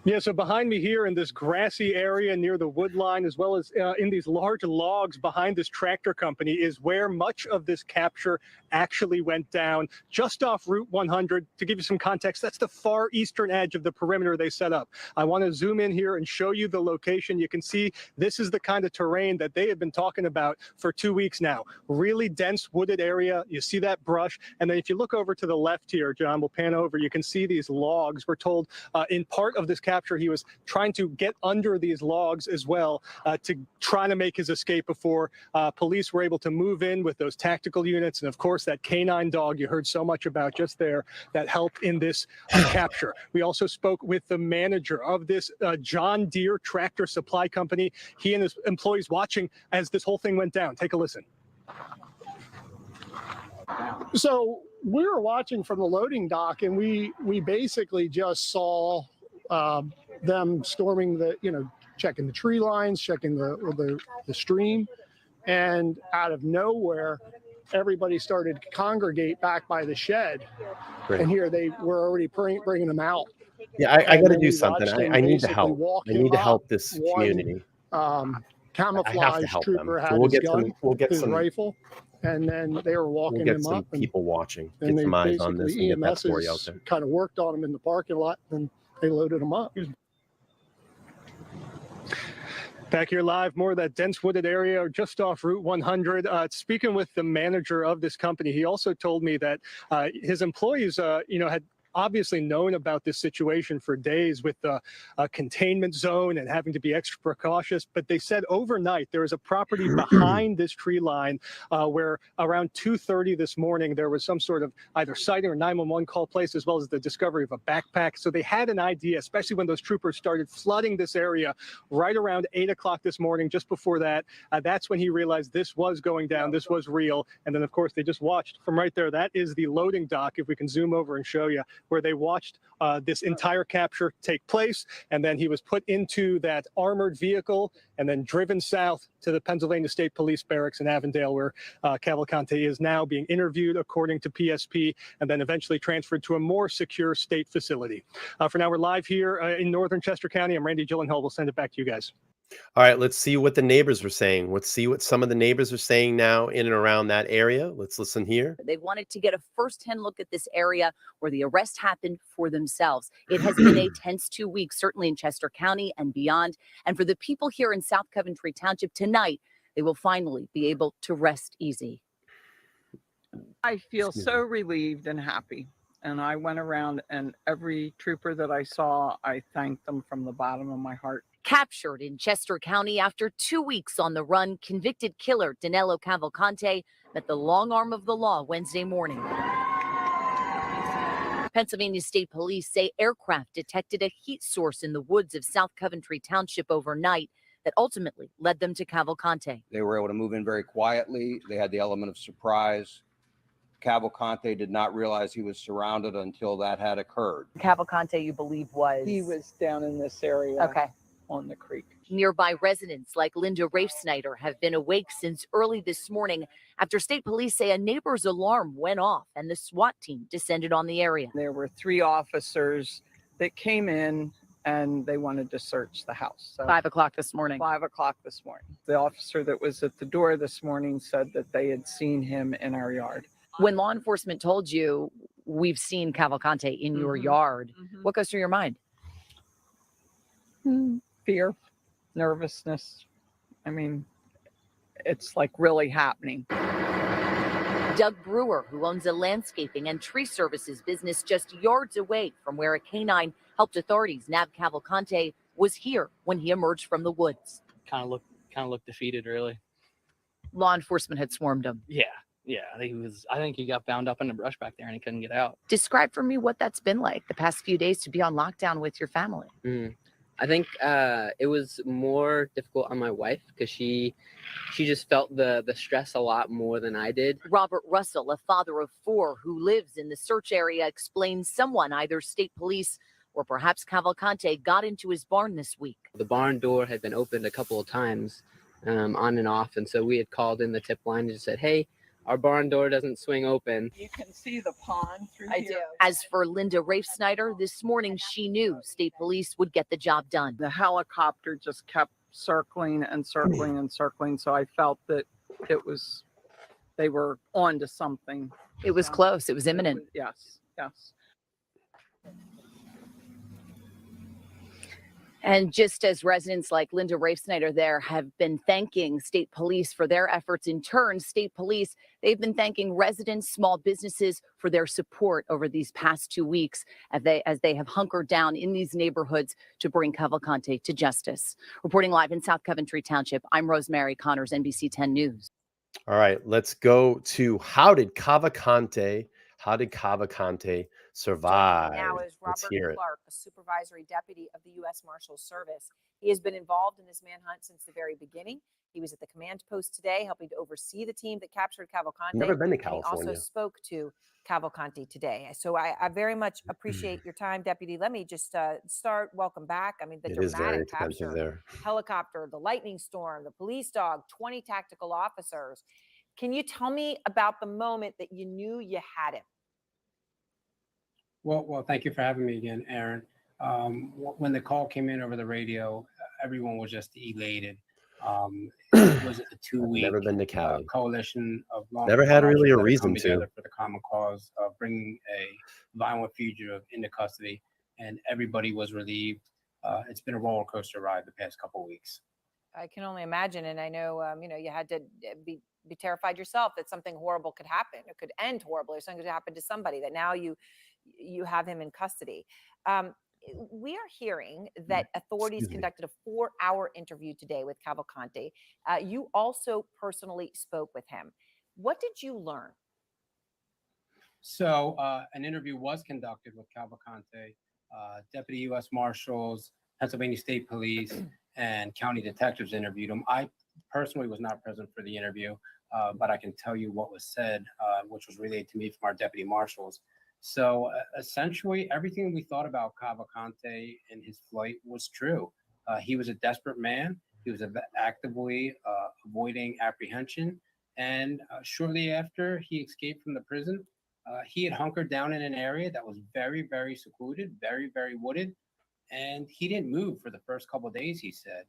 Yeah, so behind me here in this grassy area near the wood line, as well as in these large logs behind this tractor company, is where much of this capture actually went down, just off Route 100. To give you some context, that's the far eastern edge of the perimeter they set up. I want to zoom in here and show you the location. You can see this is the kind of terrain that they have been talking about for 2 weeks now. Really dense wooded area. You see that brush. And then if you look over to the left here, John, we'll pan over, you can see these logs. We're told in part of this capture, he was trying to get under these logs as well to try to make his escape before police were able to move in with those tactical units. And of course, that canine dog you heard so much about just there that helped in this capture. We also spoke with the manager of this John Deere tractor supply company. He and his employees watching as this whole thing went down. Take a listen. So we were watching from the loading dock, and we basically just saw them storming checking the tree lines, checking the stream, and out of nowhere, everybody started to congregate back by the shed. Great. And here they were already bringing them out. Yeah, I got to do something. I need to help. I need to help this community. Camouflage trooper had his rifle, and then they were walking him up. Some people watching. And get some eyes on this and get that EMS story out there. kind of worked on him in the parking lot, and they loaded him up. Back here live, more of that dense wooded area just off Route 100. Speaking with the manager of this company, he also told me that his employees, had obviously known about this situation for days with the containment zone and having to be extra precautious. But they said overnight there was a property behind this tree line where around 2:30 this morning there was some sort of either sighting or 911 call placed, as well as the discovery of a backpack. So they had an idea, especially when those troopers started flooding this area right around 8 o'clock this morning. Just before that, that's when he realized this was going down, this was real. And then, of course, they just watched from right there. That is the loading dock, if we can zoom over and show you, where they watched this entire capture take place. And then he was put into that armored vehicle and then driven south to the Pennsylvania State Police Barracks in Avondale, where Cavcalcante is now being interviewed according to PSP, and then eventually transferred to a more secure state facility. For now, we're live here in northern Chester County. I'm Randy Gyllenhaal. We'll send it back to you guys. All right, let's see what the neighbors were saying. Let's see what some of the neighbors are saying now in and around that area. Let's listen here. They wanted to get a first-hand look at this area where the arrest happened for themselves. It has been a tense 2 weeks, certainly in Chester County and beyond. And for the people here in South Coventry Township tonight, they will finally be able to rest easy. I feel so relieved and happy. And I went around, and every trooper that I saw, I thanked them from the bottom of my heart. Captured in Chester County after 2 weeks on the run, convicted killer Danelo Cavcalcante met the long arm of the law Wednesday morning. Pennsylvania State Police say aircraft detected a heat source in the woods of South Coventry Township overnight that ultimately led them to Cavcalcante. They were able to move in very quietly. They had the element of surprise. Cavcalcante did not realize he was surrounded until that had occurred. Cavcalcante, you believe, was? He was down in this area. Okay. On the creek. Nearby residents like Linda Rafe-Snyder have been awake since early this morning after state police say a neighbor's alarm went off and the SWAT team descended on the area. There were 3 officers that came in and they wanted to search the house. So 5 o'clock this morning. 5 o'clock this morning. The officer that was at the door this morning said that they had seen him in our yard. When law enforcement told you, we've seen Cavcalcante in your yard, what goes through your mind? Fear, nervousness. I mean, it's like really happening. Doug Brewer, who owns a landscaping and tree services business just yards away from where a canine helped authorities nab Cavcalcante, was here when he emerged from the woods. Kind of looked defeated, really. Law enforcement had swarmed him. Yeah. I think he got bound up in the brush back there and he couldn't get out. Describe for me what that's been like the past few days to be on lockdown with your family. I think it was more difficult on my wife because she just felt the stress a lot more than I did. Robert Russell, a father of 4 who lives in the search area, explains someone, either state police or perhaps Cavcalcante, got into his barn this week. The barn door had been opened a couple of times on and off. And so we had called in the tip line and just said, hey, our barn door doesn't swing open. You can see the pond through here. Do. As for Linda Rafe-Snyder, this morning she knew state police would get the job done. The helicopter just kept circling and circling and circling. So I felt that they were on to something. It was close. It was imminent. Yes. And just as residents like Linda Rafe-Snyder there have been thanking state police for their efforts, in turn, state police, they've been thanking residents, small businesses for their support over these past 2 weeks as they have hunkered down in these neighborhoods to bring Cavcalcante to justice. Reporting live in South Coventry Township, I'm Rosemary Connors, NBC 10 News. All right, let's go to how did Cavcalcante survive? Now is Let's Robert hear it. Clark, a supervisory deputy of the U.S. Marshals Service. He has been involved in this manhunt since the very beginning. He was at the command post today, helping to oversee the team that captured Cavcalcante. Never been to He California. also spoke to Cavcalcante today. So I very much appreciate your time, Deputy. Let me just start. Welcome back. I mean, the It is very dramatic expensive capture, there. helicopter, the lightning storm, the police dog, 20 tactical officers. Can you tell me about the moment that you knew you had him? Well, thank you for having me again, Aaron. When the call came in over the radio, everyone was just elated. It was a 2-week Never been to Cali. coalition of law Never had really a enforcement that reason come to. together for the common cause of bringing a violent fugitive into custody, and everybody was relieved. It's been a roller coaster ride the past couple of weeks. I can only imagine, and I know you had to be terrified yourself that something horrible could happen. It could end horribly, or something could happen to somebody. That now you have him in custody. We are hearing that authorities conducted a 4-hour interview today with Cavcalcante. You also personally spoke with him. What did you learn? So an interview was conducted with Cavcalcante. Deputy U.S. Marshals, Pennsylvania State Police, and county detectives interviewed him. I personally was not present for the interview, but I can tell you what was said, which was relayed to me from our deputy marshals. So essentially, everything we thought about Cavcalcante and his flight was true. He was a desperate man. He was actively avoiding apprehension. And shortly after he escaped from the prison, he had hunkered down in an area that was very, very secluded, very, very wooded. And he didn't move for the first couple of days, he said.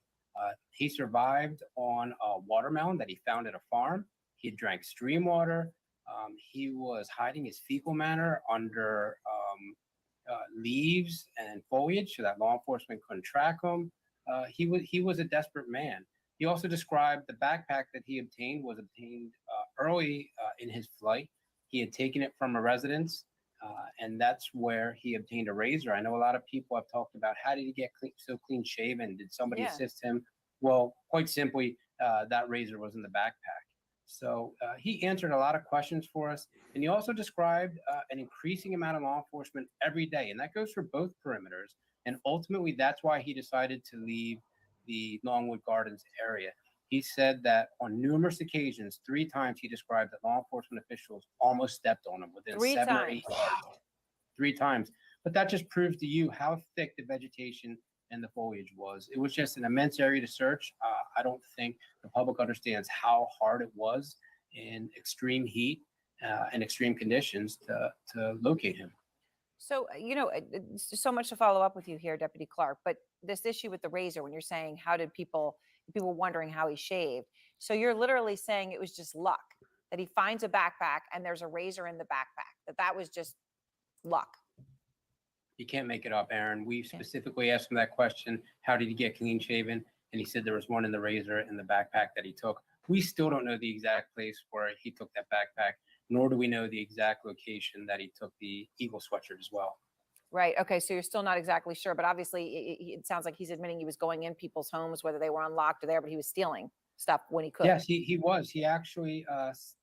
He survived on a watermelon that he found at a farm. He drank stream water. He was hiding his fecal matter under leaves and foliage so that law enforcement couldn't track him. He was a desperate man. He also described the backpack that he obtained was obtained early in his flight. He had taken it from a residence, and that's where he obtained a razor. I know a lot of people have talked about how did he get so clean shaven? Did somebody assist him? Well, quite simply, that razor was in the backpack. So he answered a lot of questions for us. And he also described an increasing amount of law enforcement every day. And that goes for both perimeters. And ultimately, that's why he decided to leave the Longwood Gardens area. He said that on numerous occasions, 3 times he described that law enforcement officials almost stepped on him within 7 or 8 feet. 3 times. But that just proves to you how thick the vegetation and the foliage was. It was just an immense area to search. I don't think the public understands how hard it was in extreme heat and extreme conditions to locate him. So, so much to follow up with you here, Deputy Clark, but this issue with the razor, when you're saying, how did people wondering how he shaved. So you're literally saying it was just luck that he finds a backpack and there's a razor in the backpack, that was just luck. You can't make it up, Aaron. We specifically asked him that question. How did he get clean shaven? And he said there was one in the razor in the backpack that he took. We still don't know the exact place where he took that backpack, nor do we know the exact location that he took the Eagle sweatshirt as well. Right. Okay. So you're still not exactly sure, but obviously it sounds like he's admitting he was going in people's homes, whether they were unlocked or there, but he was stealing stuff when he could. Yes, he was. He actually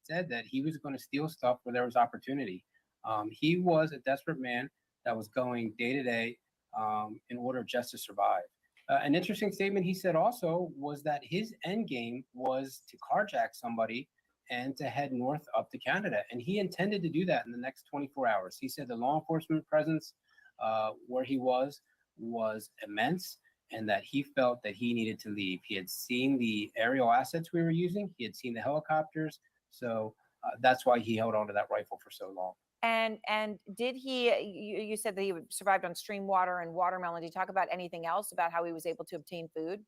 said that he was going to steal stuff where there was opportunity. He was a desperate man that was going day to day in order just to survive. An interesting statement he said also was that his end game was to carjack somebody and to head north up to Canada. And he intended to do that in the next 24 hours. He said the law enforcement presence where he was immense and that he felt that he needed to leave. He had seen the aerial assets we were using. He had seen the helicopters. So that's why he held on to that rifle for so long. And did he, you said that he survived on stream water and watermelon. Did you talk about anything else about how he was able to obtain food?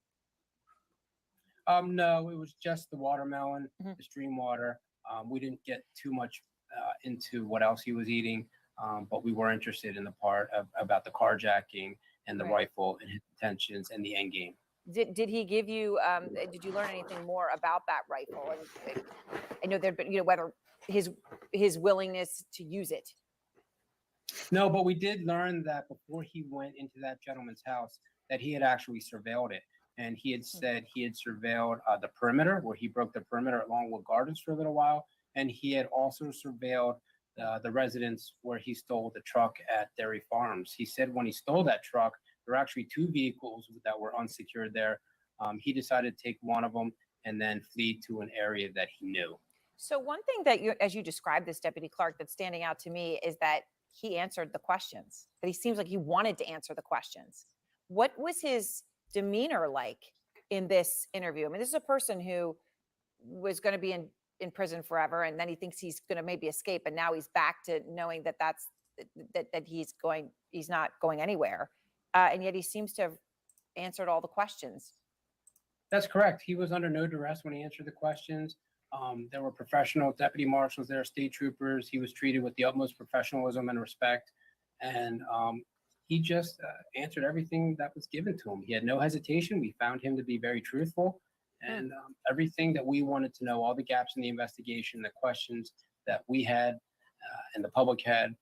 No, it was just the watermelon, the stream water. We didn't get too much into what else he was eating, but we were interested in the part about the carjacking and the rifle and his intentions and the end game. Did he give you, did you learn anything more about that rifle? And I know there'd been, whether his willingness to use it. No, but we did learn that before he went into that gentleman's house that he had actually surveilled it. And he had said he had surveilled the perimeter, where he broke the perimeter at Longwood Gardens for a little while. And he had also surveilled the residence where he stole the truck at Dairy Farms. He said when he stole that truck, there were actually 2 vehicles that were unsecured there. He decided to take one of them and then flee to an area that he knew. So one thing that as you described this, Deputy Clark, that's standing out to me is that he answered the questions, that he seems like he wanted to answer the questions. What was his demeanor like in this interview? I mean, this is a person who was going to be in prison forever, and then he thinks he's going to maybe escape, and now he's back to knowing that he's not going anywhere, and yet he seems to have answered all the questions. That's correct. He was under no duress when he answered the questions. There were professional deputy marshals there, state troopers. He was treated with the utmost professionalism and respect, and he just answered everything that was given to him. He had no hesitation. We found him to be very truthful, and everything that we wanted to know, all the gaps in the investigation, the questions that we had and the public had,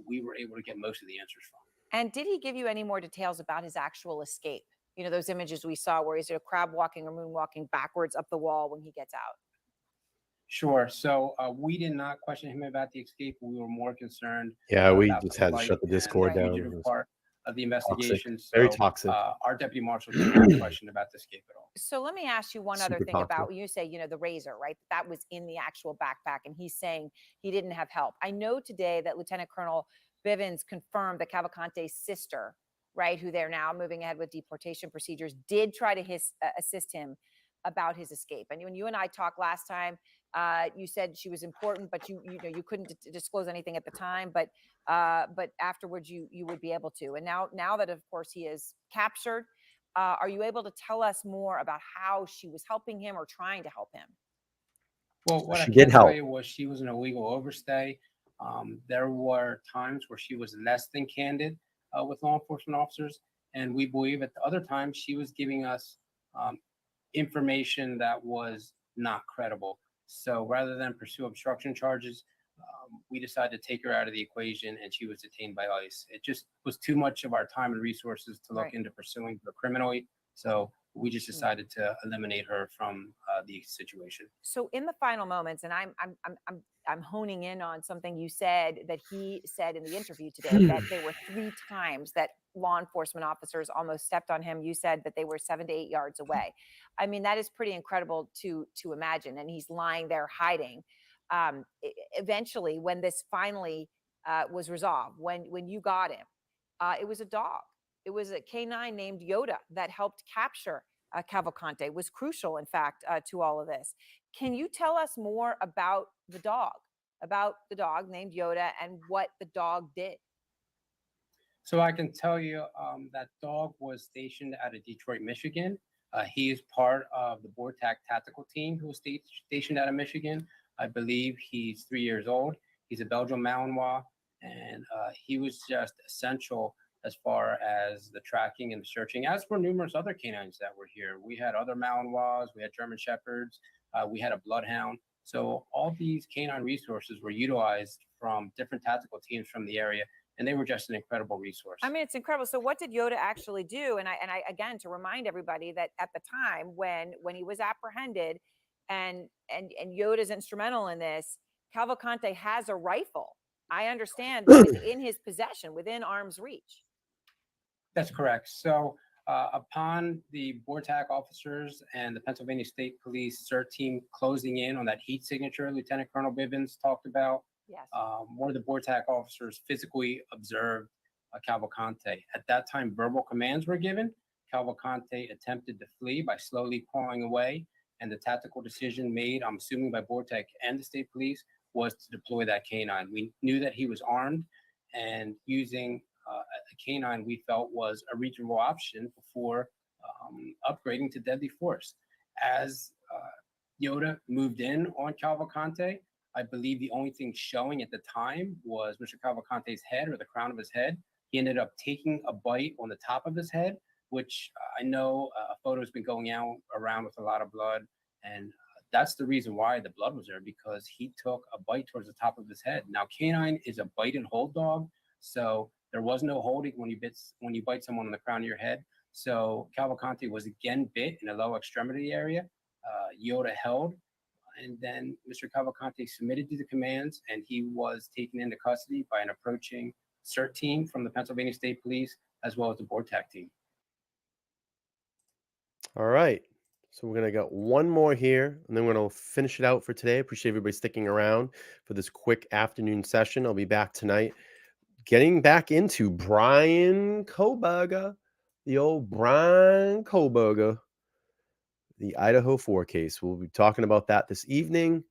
we were able to get most of the answers from. And did he give you any more details about his actual escape? Those images we saw where he's crab walking or moonwalking backwards up the wall when he gets out. Sure. So we did not question him about the escape. We were more concerned. Yeah, we just had to shut the Discord down. Part of the investigation. Toxic. Very toxic. Our deputy marshal did not question about the escape at all. So let me ask you one other thing about, you say, the razor, right? That was in the actual backpack, and he's saying he didn't have help. I know today that Lieutenant Colonel Bivens confirmed that Cavalcante's sister, right, who they're now moving ahead with deportation procedures, did try to assist him about his escape. And when you and I talked last time, you said she was important, but you couldn't disclose anything at the time, but afterwards you would be able to. And now that of course he is captured, Are you able to tell us more about how she was helping him or trying to help him? Well, what I She can did help. tell you was she was an illegal overstay. There were times where she was less than candid with law enforcement officers, and we believe at the other times she was giving us information that was not credible. So rather than pursue obstruction charges, we decided to take her out of the equation, and she was detained by ICE. It just was too much of our time and resources to look Right. into pursuing her criminally. So we just decided to eliminate her from the situation. So in the final moments, and I'm honing in on something you said that he said in the interview today, that there were 3 times that law enforcement officers almost stepped on him. You said that they were 7 to 8 yards away. I mean, that is pretty incredible to imagine. And he's lying there hiding. Eventually, when this finally was resolved, when you got him, it was a dog. It was a canine named Yoda that helped capture Cavcalcante. Was crucial, in fact, to all of this. Can you tell us more about the dog named Yoda and what the dog did? So I can tell you that dog was stationed out of Detroit, Michigan. He is part of the BORTAC tactical team who was stationed out of Michigan. I believe he's 3 years old. He's a Belgian Malinois, and he was just essential as far as the tracking and the searching, as were numerous other canines that were here. We had other Malinois, we had German Shepherds, we had a Bloodhound. So all these canine resources were utilized from different tactical teams from the area, and they were just an incredible resource. I mean, it's incredible. So what did Yoda actually do? And I again, to remind everybody that at the time when he was apprehended and Yoda's instrumental in this, Cavcalcante has a rifle. I understand in his possession, within arm's reach. That's correct. So upon the BORTAC officers and the Pennsylvania State Police CERT team closing in on that heat signature Lieutenant Colonel Bibbins talked about, yes. One of the BORTAC officers physically observed Cavcalcante. At that time, verbal commands were given. Cavcalcante attempted to flee by slowly crawling away, and the tactical decision made, I'm assuming by BORTAC and the state police, was to deploy that canine. We knew that he was armed, and using a canine we felt was a reasonable option before upgrading to deadly force. As Yoda moved in on Cavcalcante, I believe the only thing showing at the time was Mr. Cavcalcante's head, or the crown of his head. He ended up taking a bite on the top of his head, which I know a photo has been going out around with a lot of blood, and that's the reason why the blood was there, because he took a bite towards the top of his head. Now, canine is a bite and hold dog, so there was no holding when you bite someone on the crown of your head. So Cavcalcante was again bit in the lower extremity area. Yoda held, and then Mr. Cavcalcante submitted to the commands, and he was taken into custody by an approaching CERT team from the Pennsylvania State Police, as well as the BORTAC team. All right. So we're going to get one more here, and then we're going to finish it out for today. Appreciate everybody sticking around for this quick afternoon session. I'll be back tonight, getting back into Brian Kohberger, the old Brian Kohberger, the Idaho 4 case. We'll be talking about that this evening.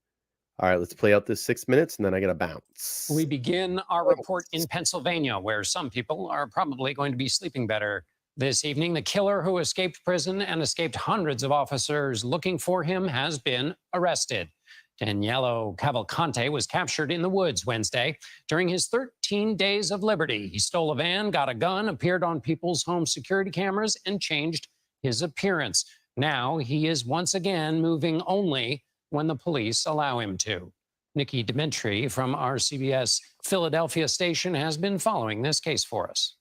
All right, let's play out this 6 minutes, and then I got to bounce. We begin our report in Pennsylvania, where some people are probably going to be sleeping better this evening. The killer who escaped prison and escaped hundreds of officers looking for him has been arrested. Danelo Cavcalcante was captured in the woods Wednesday. During his 13 days of liberty, he stole a van, got a gun, appeared on people's home security cameras, and changed his appearance. Now he is once again moving only when the police allow him to. Nikki Dimitri from our CBS Philadelphia station has been following this case for us.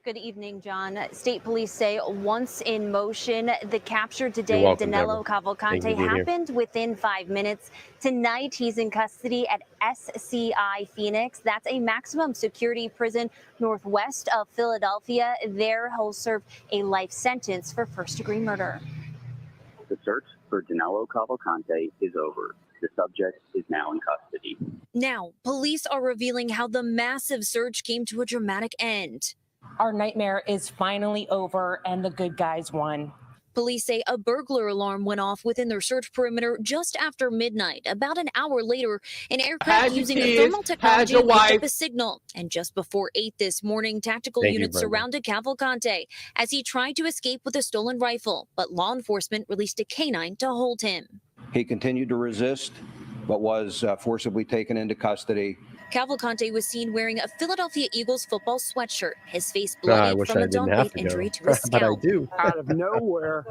Good evening, John. State police say once in motion, the capture today of Danelo Cavcalcante happened within 5 minutes. Tonight, he's in custody at SCI Phoenix. That's a maximum security prison northwest of Philadelphia. There, he'll serve a life sentence for first-degree murder. The search for Danelo Cavcalcante is over. The subject is now in custody. Now, police are revealing how the massive search came to a dramatic end. Our nightmare is finally over and the good guys won. Police say a burglar alarm went off within their search perimeter just after midnight. About an hour later, an aircraft using a thermal technology picked up a signal. And just before 8 this morning, tactical units surrounded Cavcalcante as he tried to escape with a stolen rifle. But law enforcement released a canine to hold him. He continued to resist, but was forcibly taken into custody. Cavcalcante was seen wearing a Philadelphia Eagles football sweatshirt, his face bloodied from a dog bite injury to his But I scalp. do. Out of nowhere,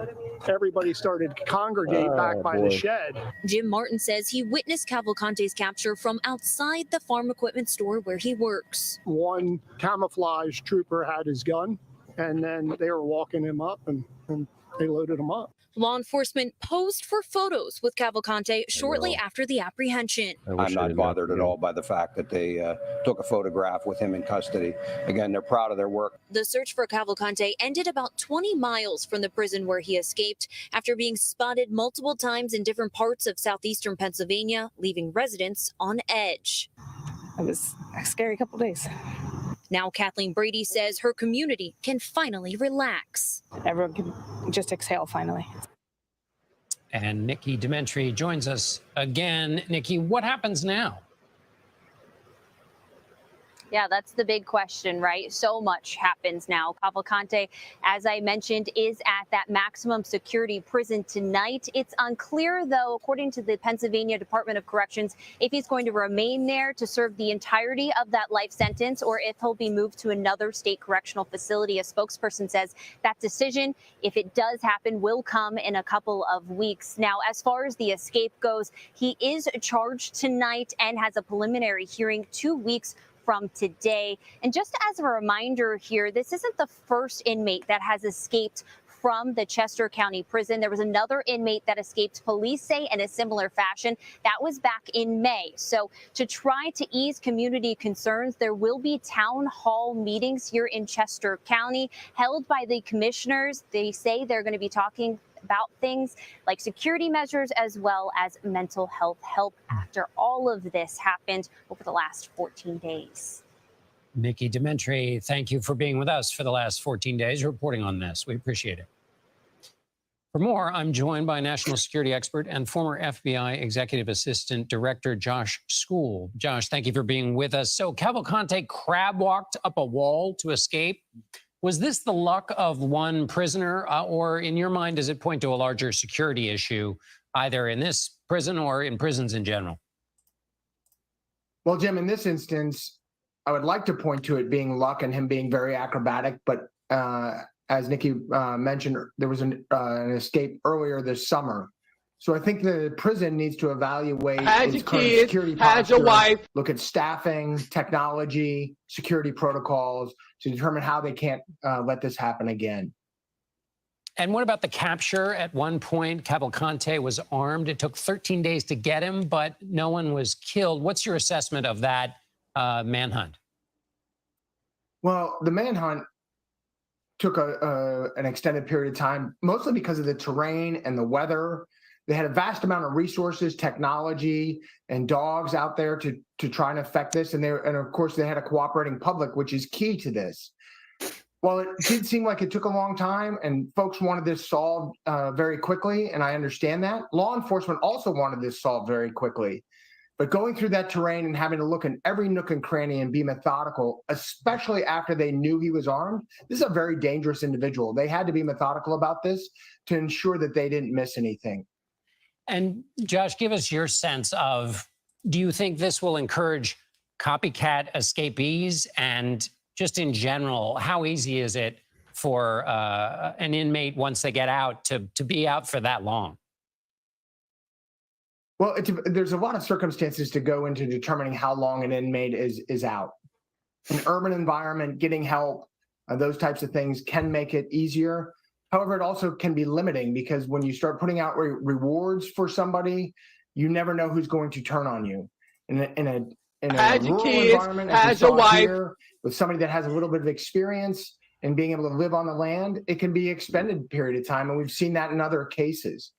everybody started to congregate back by the shed. Jim Martin says he witnessed Cavcalcante's capture from outside the farm equipment store where he works. One camouflage trooper had his gun, and then they were walking him up, and they loaded him up. Law enforcement posed for photos with Cavcalcante shortly after the apprehension. I'm not bothered at all by the fact that they took a photograph with him in custody. Again, they're proud of their work. The search for Cavcalcante ended about 20 miles from the prison where he escaped after being spotted multiple times in different parts of southeastern Pennsylvania, leaving residents on edge. It was a scary couple days. Now Kathleen Brady says her community can finally relax. Everyone can just exhale finally. And Nikki Dementri joins us again. Nikki, what happens now? Yeah, that's the big question, right? So much happens now. Cavcalcante, as I mentioned, is at that maximum security prison tonight. It's unclear, though, according to the Pennsylvania Department of Corrections, if he's going to remain there to serve the entirety of that life sentence or if he'll be moved to another state correctional facility. A spokesperson says that decision, if it does happen, will come in a couple of weeks. Now, as far as the escape goes, he is charged tonight and has a preliminary hearing 2 weeks from today. And just as a reminder here, this isn't the first inmate that has escaped from the Chester County Prison. There was another inmate that escaped, police say, in a similar fashion. That was back in May. So to try to ease community concerns, there will be town hall meetings here in Chester County held by the commissioners. They say they're going to be talking about things like security measures as well as mental health help after all of this happened over the last 14 days. Nikki Dementri, thank you for being with us for the last 14 days, reporting on this. We appreciate it. For more, I'm joined by national security expert and former FBI Executive Assistant Director Josh School. Josh, thank you for being with us. So Cavcalcante crab walked up a wall to escape. Was this the luck of one prisoner, or in your mind, does it point to a larger security issue, either in this prison or in prisons in general? Well, Jim, in this instance, I would like to point to it being luck and him being very acrobatic. But as Nikki mentioned, there was an escape earlier this summer. So I think the prison needs to evaluate its current security posture, look at staffing, technology, security protocols to determine how they can't let this happen again. And what about the capture? At one point, Cavcalcante was armed. It took 13 days to get him, but no one was killed. What's your assessment of that manhunt? Well, the manhunt took an extended period of time, mostly because of the terrain and the weather. They had a vast amount of resources, technology, and dogs out there to try and affect this. And of course, they had a cooperating public, which is key to this. Well, it did seem like it took a long time, and folks wanted this solved very quickly, and I understand that. Law enforcement also wanted this solved very quickly. But going through that terrain and having to look in every nook and cranny and be methodical, especially after they knew he was armed, this is a very dangerous individual. They had to be methodical about this to ensure that they didn't miss anything. And Josh, give us your sense of, do you think this will encourage copycat escapees? And just in general, how easy is it for an inmate once they get out to be out for that long? Well, there's a lot of circumstances to go into determining how long an inmate is out. An urban environment, getting help, those types of things can make it easier. However, it also can be limiting because when you start putting out rewards for somebody, you never know who's going to turn on you. In a rural environment, as we saw here, with somebody that has a little bit of experience and being able to live on the land, it can be an extended period of time, and we've seen that in other cases.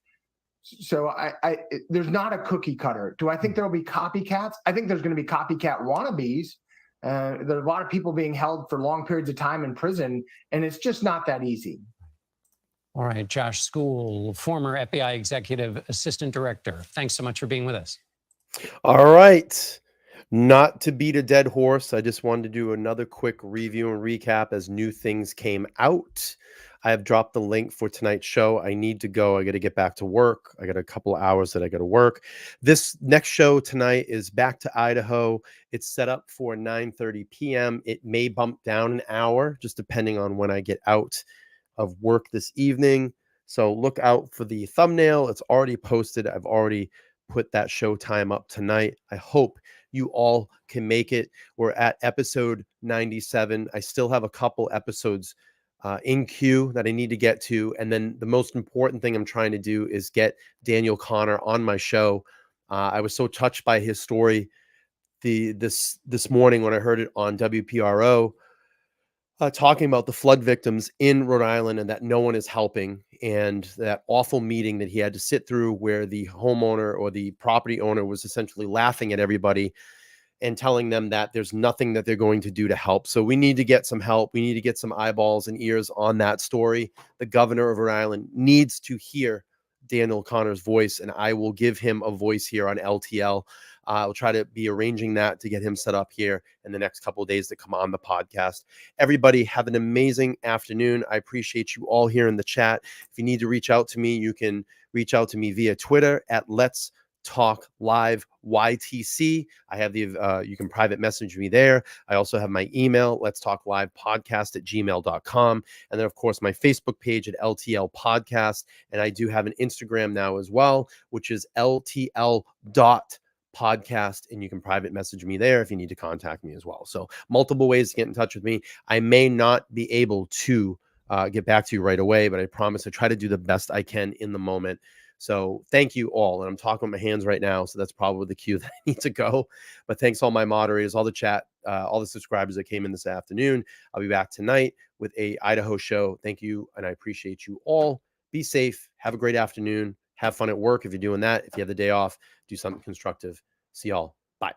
So there's not a cookie cutter. Do I think there will be copycats? I think there's going to be copycat wannabes. There are a lot of people being held for long periods of time in prison, and it's just not that easy. All right, Josh School, former FBI Executive Assistant Director. Thanks so much for being with us. All right. Not to beat a dead horse, I just wanted to do another quick review and recap as new things came out. I have dropped the link for tonight's show. I need to go. I got to get back to work. I got a couple of hours that I got to work. This next show tonight is Back to Idaho. It's set up for 9:30 p.m. It may bump down an hour, just depending on when I get out of work this evening. So look out for the thumbnail. It's already posted. I've already put that show time up tonight. I hope you all can make it. We're at episode 97. I still have a couple episodes in queue that I need to get to. And then the most important thing I'm trying to do is get Daniel Connor on my show. I was so touched by his story this morning when I heard it on WPRO, talking about the flood victims in Rhode Island and that no one is helping, and that awful meeting that he had to sit through where the homeowner or the property owner was essentially laughing at everybody and telling them that there's nothing that they're going to do to help. So we need to get some help. We need to get some eyeballs and ears on that story. The governor of Rhode Island needs to hear Daniel Connor's voice, and I will give him a voice here on LTL. I'll try to be arranging that to get him set up here in the next couple of days to come on the podcast. Everybody have an amazing afternoon. I appreciate you all here in the chat. If you need to reach out to me, you can reach out to me via Twitter at Let's Talk Live YTC. I have the you can private message me there. I also have my email, Let's Talk Live Podcast at gmail.com. And then, of course, my Facebook page at LTL Podcast. And I do have an Instagram now as well, which is ltl.podcast. And you can private message me there if you need to contact me as well. So multiple ways to get in touch with me. I may not be able to get back to you right away, but I promise I try to do the best I can in the moment. So thank you all. And I'm talking with my hands right now, so that's probably the cue that I need to go. But thanks all my moderators, all the chat, all the subscribers that came in this afternoon. I'll be back tonight with a Idaho show. Thank you, and I appreciate you all. Be safe. Have a great afternoon. Have fun at work if you're doing that. If you have the day off, do something constructive. See y'all. Bye.